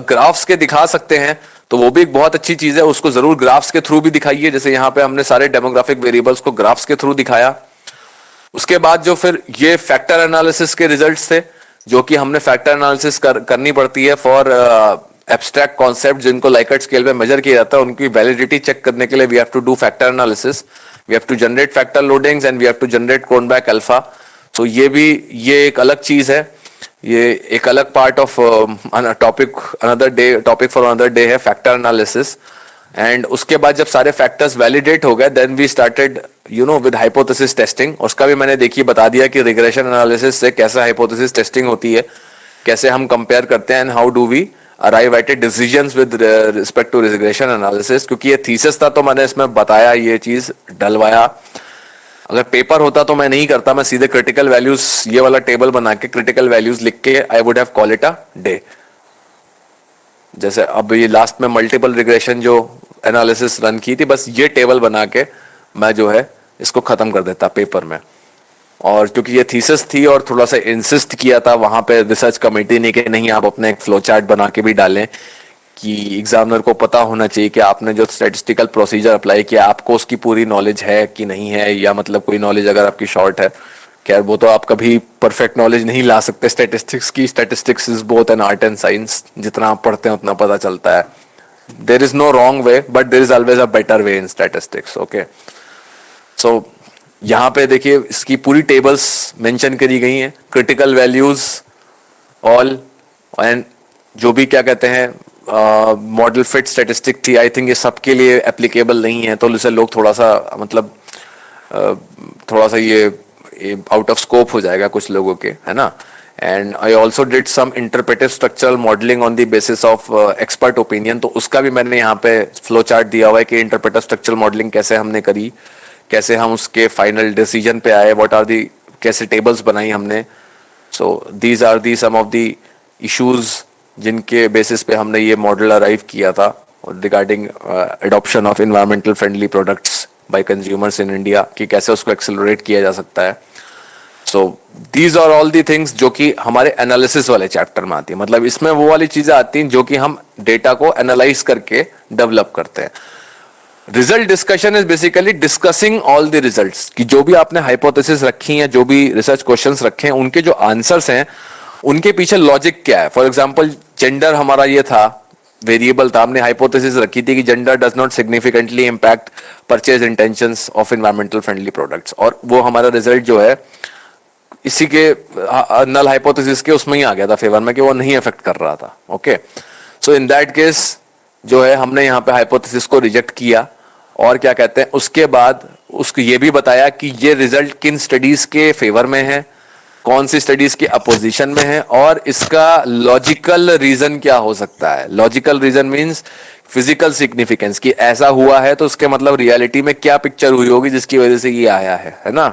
ग्राफ्स के दिखा सकते हैं तो वो भी एक बहुत अच्छी चीज है, उसको जरूर ग्राफ्स के थ्रू भी दिखाइए। जैसे यहाँ पे हमने सारे डेमोग्राफिक वेरिएबल्स को ग्राफ्स के थ्रू दिखाया। उसके बाद जो फिर ये फैक्टर एनालिसिस के रिजल्ट्स थे, जो कि हमने फैक्टर एनालिसिस करनी पड़ती है फॉर एब्स्ट्रैक्ट कॉन्सेप्ट जिनको लाइकर्ट स्केल पे मेजर किया जाता है, उनकी वैलिडिटी चेक करने के लिए we have to do factor analysis, we have to generate factor loadings and we have to generate Cronbach alpha. So ये एक अलग चीज है, ये एक अलग part of topic for another day है फैक्टर एनालिसिस। एंड उसके बाद जब सारे फैक्टर्स वैलिडेट हो गए then we started with hypothesis testing. उसका भी मैंने देखिए बता दिया कि रिग्रेशन एनालिसिस से कैसे हाइपोथेसिस टेस्टिंग होती है, कैसे हम कंपेयर करते हैं and how do we arrive at a decisions with respect to regression analysis. क्योंकि ये थीसिस था तो मैंने इसमें बताया, ये चीज डलवाया। अगर पेपर होता तो मैं नहीं करता, मैं सीधे क्रिटिकल वैल्यूज ये वाला टेबल बना के क्रिटिकल वैल्यूज लिख के I would have call it a day. जैसे अब ये लास्ट में मल्टीपल रिग्रेशन जो एनालिसिस रन की थी, बस ये टेबल बना के मैं जो है इसको खत्म कर देता पेपर में। और क्योंकि ये थीसिस थी और थोड़ा सा इंसिस्ट किया था वहां पे रिसर्च कमेटी ने कि नहीं आप अपने एक फ्लो चार्ट बना के भी डालें कि एग्जामिनर को पता होना चाहिए कि आपने जो स्टैटिस्टिकल प्रोसीजर अप्लाई किया आपको उसकी पूरी नॉलेज है कि नहीं है, या मतलब कोई नॉलेज अगर आपकी शॉर्ट है। खैर वो तो आप कभी परफेक्ट नॉलेज नहीं ला सकते स्टैटिस्टिक्स की, statistics is both an art and science, जितना आप पढ़ते हैं उतना पता चलता है। There is no wrong way but there is always a better way in statistics. Okay, so यहाँ पे देखिए इसकी पूरी टेबल्स मेंशन करी गई हैं, क्रिटिकल वैल्यूज ऑल एंड जो भी क्या कहते हैं मॉडल फिट स्टैटिस्टिक थी। आई थिंक ये सबके लिए एप्लीकेबल नहीं है, तो इसे लोग थोड़ा सा मतलब थोड़ा सा ये आउट ऑफ स्कोप हो जाएगा कुछ लोगों के, है ना। And I also did some interpretive structural modelling on the basis of expert opinion, तो उसका भी मैंने यहाँ पे फ्लो चार्ट दिया हुआ है कि इंटरप्रेटिव स्ट्रक्चरल मॉडलिंग कैसे हमने करी, कैसे हम उसके फाइनल डिसीजन पे आए, व्हाट आर दी, कैसे टेबल्स बनाई हमने। So these are the some of the issues जिनके बेसिस पे हमने ये मॉडल अराइव किया था regarding adoption of environmental friendly products by consumers in India, कि कैसे उसको एक्सेलरेट किया जा सकता है। So these are all the things जो कि हमारे एनालिसिस वाले चैप्टर में आती है। मतलब इसमें वो वाली चीजें आती हैं जो कि हम डेटा को एनालाइज करके डेवलप करते हैं। Result discussion is basically discussing all the results, कि जो भी आपने हाइपोथेसिस रखी हैं, जो भी रिसर्च क्वेश्चंस रखे हैं, उनके जो आंसर्स हैं उनके पीछे लॉजिक क्या है। फॉर एग्जांपल जेंडर हमारा ये था, वेरिएबल था, हमने हाइपोथेसिस रखी थी कि gender does not significantly impact purchase intentions of environmental friendly products, और वो हमारा रिजल्ट जो है इसी के नल हाइपोथेसिस के उसमें ही आ गया था फेवर में कि वो नहीं अफेक्ट कर रहा था। Okay, so in that case जो है हमने यहाँ पे हाइपोथेसिस को रिजेक्ट किया, और क्या कहते हैं उसके बाद उसको ये भी बताया कि ये रिजल्ट किन स्टडीज के फेवर में है, कौन सी स्टडीज की अपोजिशन में है और इसका लॉजिकल रीजन क्या हो सकता है। Logical reason means physical significance, कि ऐसा हुआ है तो उसके मतलब रियलिटी में क्या पिक्चर हुई होगी जिसकी वजह से ये आया है ना।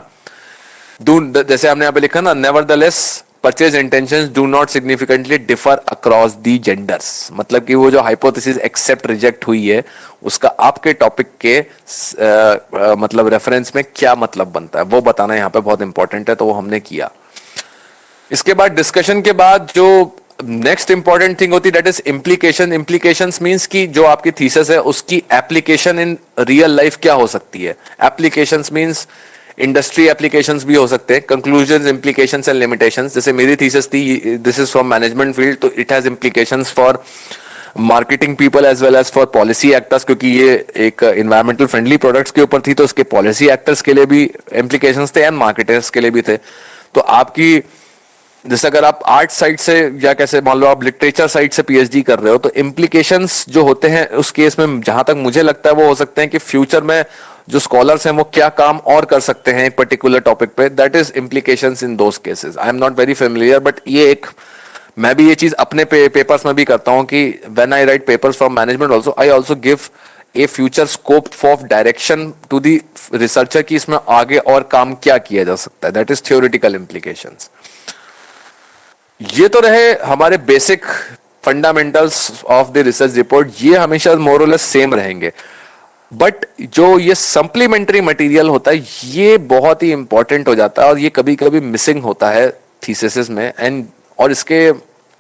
जैसे हमने यहाँ पे लिखा ना, nevertheless purchase intentions do not significantly differ across the genders, मतलब कि वो जो हाइपोथेसिस एक्सेप्ट रिजेक्ट हुई है उसका आपके टॉपिक के मतलब रेफरेंस में क्या मतलब बनता है वो बताना यहाँ पे बहुत इंपॉर्टेंट है, तो वो हमने किया। इसके बाद डिस्कशन के बाद जो नेक्स्ट इंपॉर्टेंट थिंग होती है that is implication. Implications means कि जो आपकी थीसिस है उसकी एप्लीकेशन इन रियल लाइफ क्या हो सकती है। एप्लीकेशंस मींस इंडस्ट्री एप्लीकेशंस भी हो सकते हैं। कंक्लूजन, इम्प्लीकेशंस एंड लिमिटेशंस, जैसे मेरी थीसिस थी this is from management field, तो it has implications for marketing people as well as for policy actors, क्योंकि ये एक इन्वायरमेंटल फ्रेंडली प्रोडक्ट्स के ऊपर थी तो उसके पॉलिसी एक्टर्स के लिए भी इम्प्लीकेशंस थे एंड मार्केटर्स के लिए भी थे। तो आपकी जैसे अगर आप आर्ट साइड से या कैसे मान लो आप लिटरेचर साइड से पीएचडी कर रहे हो तो इम्प्लीकेशंस जो होते हैं उस केस में जहां तक मुझे लगता है वो हो सकते हैं कि फ्यूचर में जो स्कॉलर्स हैं वो क्या काम और कर सकते हैं एक पर्टिकुलर टॉपिक पे, that is implications in those cases. I am not very familiar but ये एक, मैं भी ये चीज अपने पेपर्स में भी करता हूं कि when I write papers from management also I also give a future scope of direction to the researcher कि इसमें आगे और काम क्या किया जा सकता है, दैट इज थ्योरेटिकल इम्प्लीकेशंस। ये तो रहे हमारे basic fundamentals of the research report, ये हमेशा मोर और लेस सेम रहेंगे। बट जो ये सप्लीमेंट्री मटेरियल होता है ये बहुत ही इंपॉर्टेंट हो जाता है और ये कभी कभी मिसिंग होता है थीसिस में। एंड और इसके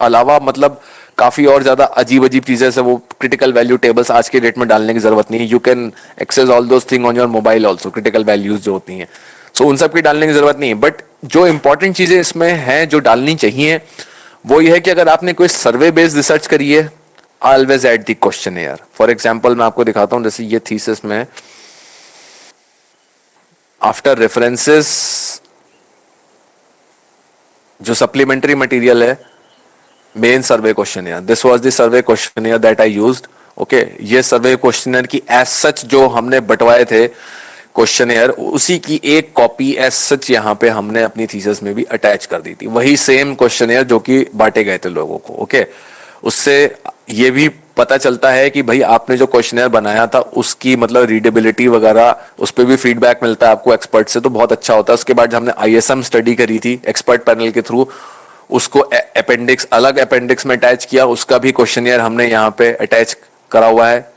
अलावा मतलब काफी और ज्यादा अजीब अजीब चीजें से वो क्रिटिकल वैल्यू टेबल्स आज के डेट में डालने की जरूरत नहीं है। You can access all those thing on your mobile also, critical values जो होती हैं, सो उन सब की डालने की जरूरत नहीं है। बट जो इंपॉर्टेंट चीजें इसमें हैं जो डालनी चाहिए वो ये है कि अगर आपने कोई सर्वे बेस्ड रिसर्च करी है always add the questionnaire. For example मैं आपको दिखाता हूं, जैसे ये थीसिस में आफ्टर रेफरेंसेस जो सप्लीमेंट्री मटेरियल है main survey questionnaire, this was the survey questionnaire that I used. Okay, ये सर्वे क्वेश्चनएयर की एज सच जो हमने बंटवाए थे क्वेश्चनएयर उसी की एक कॉपी एज सच यहाँ पे हमने अपनी थीसिस में भी अटैच कर दी थी, वही सेम क्वेश्चनएयर जो कि बांटे गए थे लोगों को। ओके, उससे ये भी पता चलता है कि भाई आपने जो क्वेश्चनएयर बनाया था उसकी मतलब रीडेबिलिटी वगैरह उस पर भी फीडबैक मिलता है आपको एक्सपर्ट से, तो बहुत अच्छा होता है। उसके बाद हमने आईएसएम स्टडी करी थी एक्सपर्ट पैनल के थ्रू, उसको अपेंडिक्स अलग अपेंडिक्स में अटैच किया, उसका भी क्वेश्चनएयर हमने यहाँ पे अटैच करा हुआ है।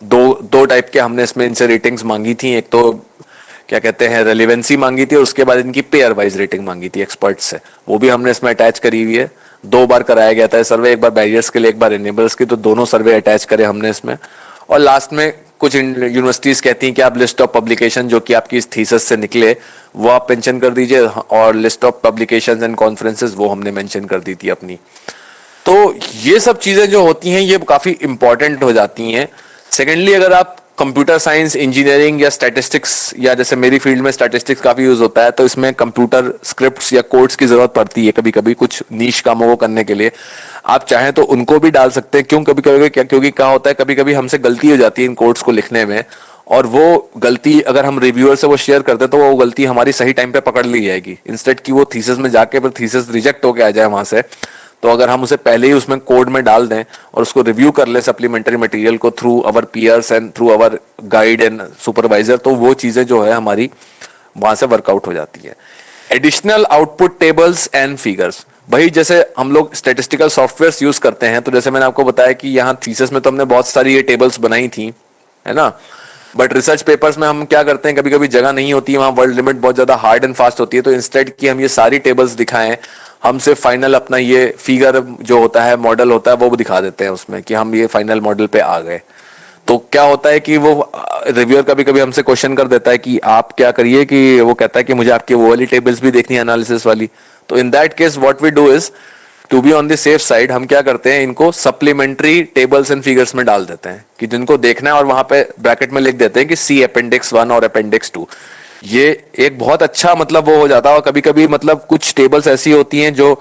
दो टाइप के हमने इसमें इनसे रेटिंग्स मांगी थी, एक तो क्या कहते हैं रेलिवेंसी मांगी थी और उसके बाद इनकी पेयर वाइज रेटिंग मांगी थी एक्सपर्ट से, वो भी हमने इसमें अटैच करी हुई है। 2 बार कराया गया था सर्वे, एक बार बैरियर्स के लिए एक बार रिन्यूएबल्स की, तो दोनों सर्वे अटैच करे हमने इसमें। और लास्ट में कुछ यूनिवर्सिटीज कहती हैं कि आप लिस्ट ऑफ पब्लिकेशन जो कि आपकी इस थीसिस से निकले वो आप मेंशन कर दीजिए, और list of publications and conferences वो हमने मेंशन कर दी थी अपनी। तो ये सब चीजें जो होती हैं ये काफी इंपॉर्टेंट हो जाती हैं। सेकेंडली, अगर आप कंप्यूटर साइंस, इंजीनियरिंग या स्टैटिस्टिक्स, या जैसे मेरी फील्ड में स्टैटिस्टिक्स काफी यूज होता है, तो इसमें कंप्यूटर स्क्रिप्ट्स या कोड्स की जरूरत पड़ती है कभी कभी कुछ नीश कामों को करने के लिए। आप चाहें तो उनको भी डाल सकते हैं। क्यों कभी कभी क्या, क्योंकि क्या होता है कभी कभी हमसे गलती हो जाती है इन कोड्स को लिखने में, और वो गलती अगर हम रिव्यूअर से वो शेयर करते हैं तो वो गलती हमारी सही टाइम पे पकड़ ली जाएगी, इंस्टेड की वो थीसिस में जाके फिर थीसिस रिजेक्ट होके आ जाए वहां से। तो अगर हम उसे पहले ही उसमें कोड में डाल दें और उसको रिव्यू कर ले सप्लीमेंट्री मटेरियल को through our peers and through our guide and supervisor, तो वो चीजें जो है हमारी वहां से वर्कआउट हो जाती है। Additional output tables and figures, भाई जैसे हम लोग स्टैटिस्टिकल सॉफ्टवेयर यूज करते हैं, तो जैसे मैंने आपको बताया कि यहाँ थीसिस में तो हमने बहुत सारी ये टेबल्स बनाई थी, है ना, बट रिसर्च पेपर्स में हम क्या करते हैं, कभी कभी जगह नहीं होती है, वहां वर्ड लिमिट बहुत ज्यादा हार्ड एंड फास्ट होती है, तो इंस्टेड कि हम ये सारी टेबल्स दिखाएं, हम सिर्फ फाइनल अपना ये फिगर जो होता है, मॉडल होता है, वो दिखा देते हैं उसमें कि हम ये फाइनल मॉडल पे आ गए। तो क्या होता है कि वो रिव्यूअर कभी कभी हमसे क्वेश्चन कर देता है कि आप क्या करिए, कि वो कहता है कि मुझे आपकी वो वाली टेबल्स भी देखनी है, एनालिसिस वाली। तो in that case what we do is to be on the safe side, हम क्या करते हैं, इनको सप्लीमेंट्री टेबल्स एंड फिगर्स में डाल देते हैं कि जिनको देखना है, और वहां पे ब्रैकेट में लिख देते हैं कि सी अपेंडिक्स 1 और अपेंडिक्स 2। ये एक बहुत अच्छा मतलब वो हो जाता है। और कभी कभी मतलब कुछ टेबल्स ऐसी होती हैं जो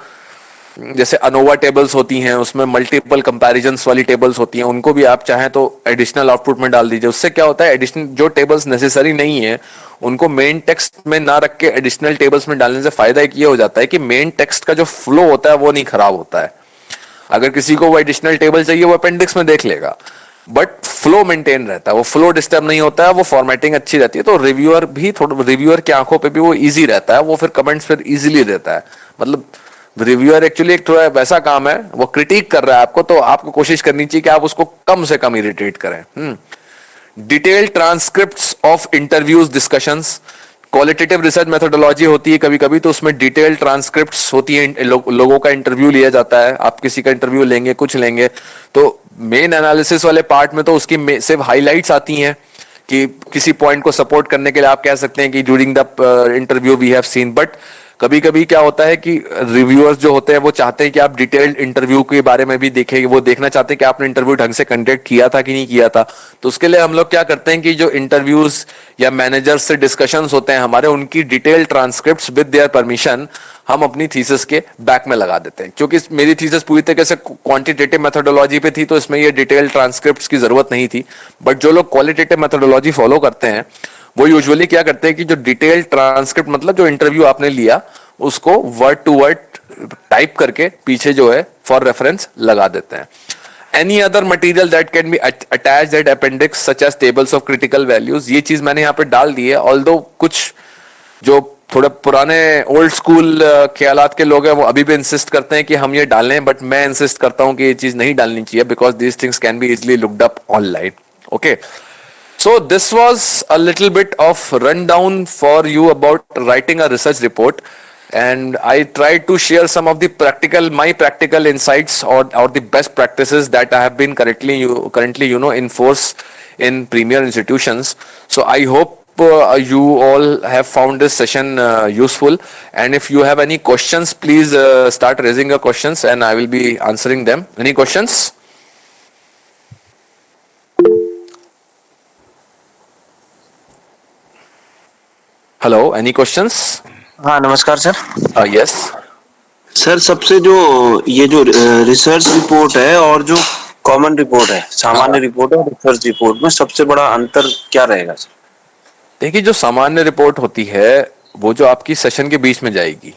जैसे अनोवा टेबल्स होती हैं, उसमें मल्टीपल कंपैरिजंस वाली टेबल्स होती हैं, उनको भी आप चाहें तो एडिशनल आउटपुट में डाल दीजिए। उससे क्या होता है, एडिशनल जो टेबल्स नेसेसरी नहीं है उनको मेन टेक्स्ट में ना रख के एडिशनल टेबल्स में डालने से फायदा एक ये हो जाता है कि मेन टेक्स्ट का जो फ्लो होता है वो नहीं खराब होता है। अगर किसी को वो एडिशनल टेबल चाहिए वो अपेंडिक्स में देख लेगा, बट फ्लो मेंटेन रहता है, वो फ्लो डिस्टर्ब नहीं होता है, वो फॉर्मेटिंग अच्छी रहती है, तो रिव्यूअर भी थोड़ा, रिव्यूअर की आंखों पे भी वो इजी रहता है, वो फिर कमेंट्स फिर इजीली देता है। मतलब रिव्यूअर एक्चुअली एक थोड़ा वैसा काम है, वो क्रिटिक कर रहा है आपको, तो आपको कोशिश करनी चाहिए कि आप उसको कम से कम इरिटेट करें। Detailed transcripts of interviews discussions, qualitative research methodology होती है कभी कभी, तो उसमें डिटेल्ड ट्रांसक्रिप्ट्स होती है, लोगों का इंटरव्यू लिया जाता है, आप किसी का इंटरव्यू लेंगे, कुछ लेंगे, तो मेन एनालिसिस वाले पार्ट में तो उसकी सिर्फ हाइलाइट्स आती हैं कि किसी पॉइंट को सपोर्ट करने के लिए आप कह सकते हैं कि during the interview we have seen. But कभी कभी क्या होता है कि रिव्यूअर्स जो होते हैं वो चाहते हैं कि आप डिटेल्ड इंटरव्यू के बारे में भी देखें, वो देखना चाहते हैं कि आपने इंटरव्यू ढंग से कंडक्ट किया था कि नहीं किया था। तो उसके लिए हम लोग क्या करते हैं कि जो इंटरव्यूज या मैनेजर्स से डिस्कशंस होते हैं हमारे, उनकी detailed transcripts with their permission हम अपनी थीसिस के बैक में लगा देते हैं। क्योंकि मेरी थीसिस पूरी तरीके से क्वांटिटेटिव मेथोडोलॉजी पे थी, तो इसमें ये डिटेल्ड ट्रांसक्रिप्ट्स की जरूरत नहीं थी। बट जो लोग क्वालिटेटिव मेथोडोलॉजी फॉलो करते हैं वो यूजुअली क्या करते हैं कि जो डिटेल्ड ट्रांसक्रिप्ट, मतलब जो इंटरव्यू आपने लिया उसको वर्ड टू वर्ड टाइप करके पीछे जो है फॉर रेफरेंस लगा देते हैं। Any other material that can be attached at appendix such as tables of critical values, ये चीज मैंने यहाँ पे डाल दी है। ऑल्दो कुछ जो थोड़े पुराने ओल्ड स्कूल ख्यालात के लोग हैं वो अभी भी इंसिस्ट करते हैं कि हम ये डालें, बट मैं इंसिस्ट करता हूं कि ये चीज नहीं डालनी चाहिए, because these things can be easily looked up online. Okay, so this was a little bit of rundown for you about writing a research report, and I tried to share some of the my practical insights or the best practices that I have been currently in force in premier institutions. So I hope you all have found this session useful, and if you have any questions, please start raising your questions and I will be answering them. Any questions? Hello, any questions? हाँ नमस्कार sir. Yes. Sir सबसे जो ये जो research report है और जो common report है, सामान्य रिपोर्ट और रिसर्च रिपोर्ट में सबसे बड़ा अंतर क्या रहेगा सर? देखिए, जो सामान्य रिपोर्ट होती है वो जो आपकी सेशन के बीच में जाएगी,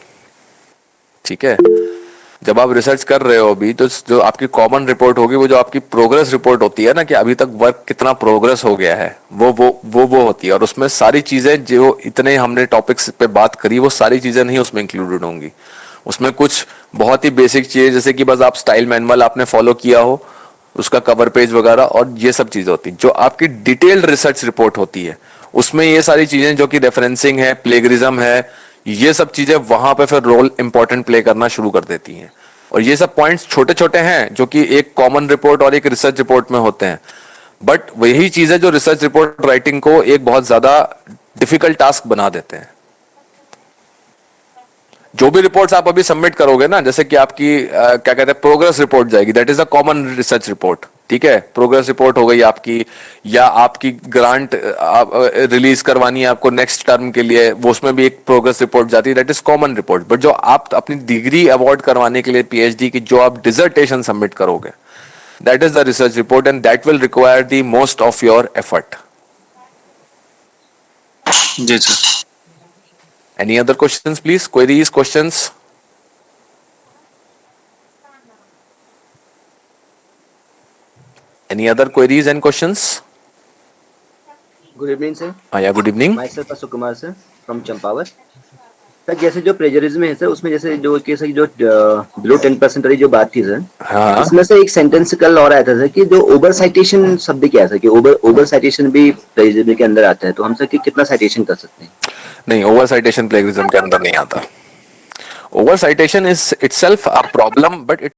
ठीक है। जब आप रिसर्च कर रहे हो अभी, तो जो आपकी कॉमन रिपोर्ट होगी वो जो आपकी प्रोग्रेस रिपोर्ट होती है ना, कि अभी तक वर्क कितना प्रोग्रेस हो गया है, वो होती है। और उसमें सारी चीजें जो इतने हमने टॉपिक्स पे बात करी वो सारी चीजें नहीं उसमें इंक्लूडेड होंगी। उसमें कुछ बहुत ही बेसिक चीजें, जैसे कि बस आप स्टाइल मैनुअल आपने फॉलो किया हो, उसका कवर पेज वगैरह, और ये सब चीजें होती हैं। जो आपकी डिटेल्ड रिसर्च रिपोर्ट होती है उसमें ये सारी चीजें जो कि रेफरेंसिंग है, प्लेगरिज्म है, ये सब चीजें वहां पे फिर रोल इंपॉर्टेंट प्ले करना शुरू कर देती हैं। और ये सब पॉइंट्स छोटे छोटे हैं जो कि एक कॉमन रिपोर्ट और एक रिसर्च रिपोर्ट में होते हैं, बट वही चीजें जो रिसर्च रिपोर्ट राइटिंग को एक बहुत ज्यादा डिफिकल्ट टास्क बना देते हैं। जो भी रिपोर्ट्स आप अभी सबमिट करोगे ना, जैसे कि आपकी क्या कहते हैं प्रोग्रेस रिपोर्ट जाएगी, that is a common research report, ठीक है। प्रोग्रेस रिपोर्ट हो गई आपकी, या आपकी ग्रांट रिलीज करवानी है आपको नेक्स्ट टर्म के लिए, वो उसमें भी एक प्रोग्रेस रिपोर्ट जाती है, that is common report. But जो आप अपनी डिग्री अवार्ड करवाने के लिए पीएचडी की जो आप डिसर्टेशन सबमिट करोगे, that is the research report, and that will require the most of your effort. जी sir. Any other questions, please? Queries, questions? Any other queries and questions? Good evening sir. Yeah, good evening. My sir Ashok Kumar sir from Champawat. Sir जैसे जो plagiarism है sir, उसमें जैसे जो case जो below 10% वाली जो बात थी सर, हाँ। इसमें से एक सेंटेंस कल और आया था सर कि जो ओवर साइटेशन शब्द क्या है सर, कि ओवर साइटेशन भी प्लेजरिज्म के अंदर आता है, तो हम सर कितना साइटेशन कर सकते हैं? नहीं, ओवर साइटेशन प्लेगरिज्म के अंदर नहीं आता। Over citation is itself a problem, but it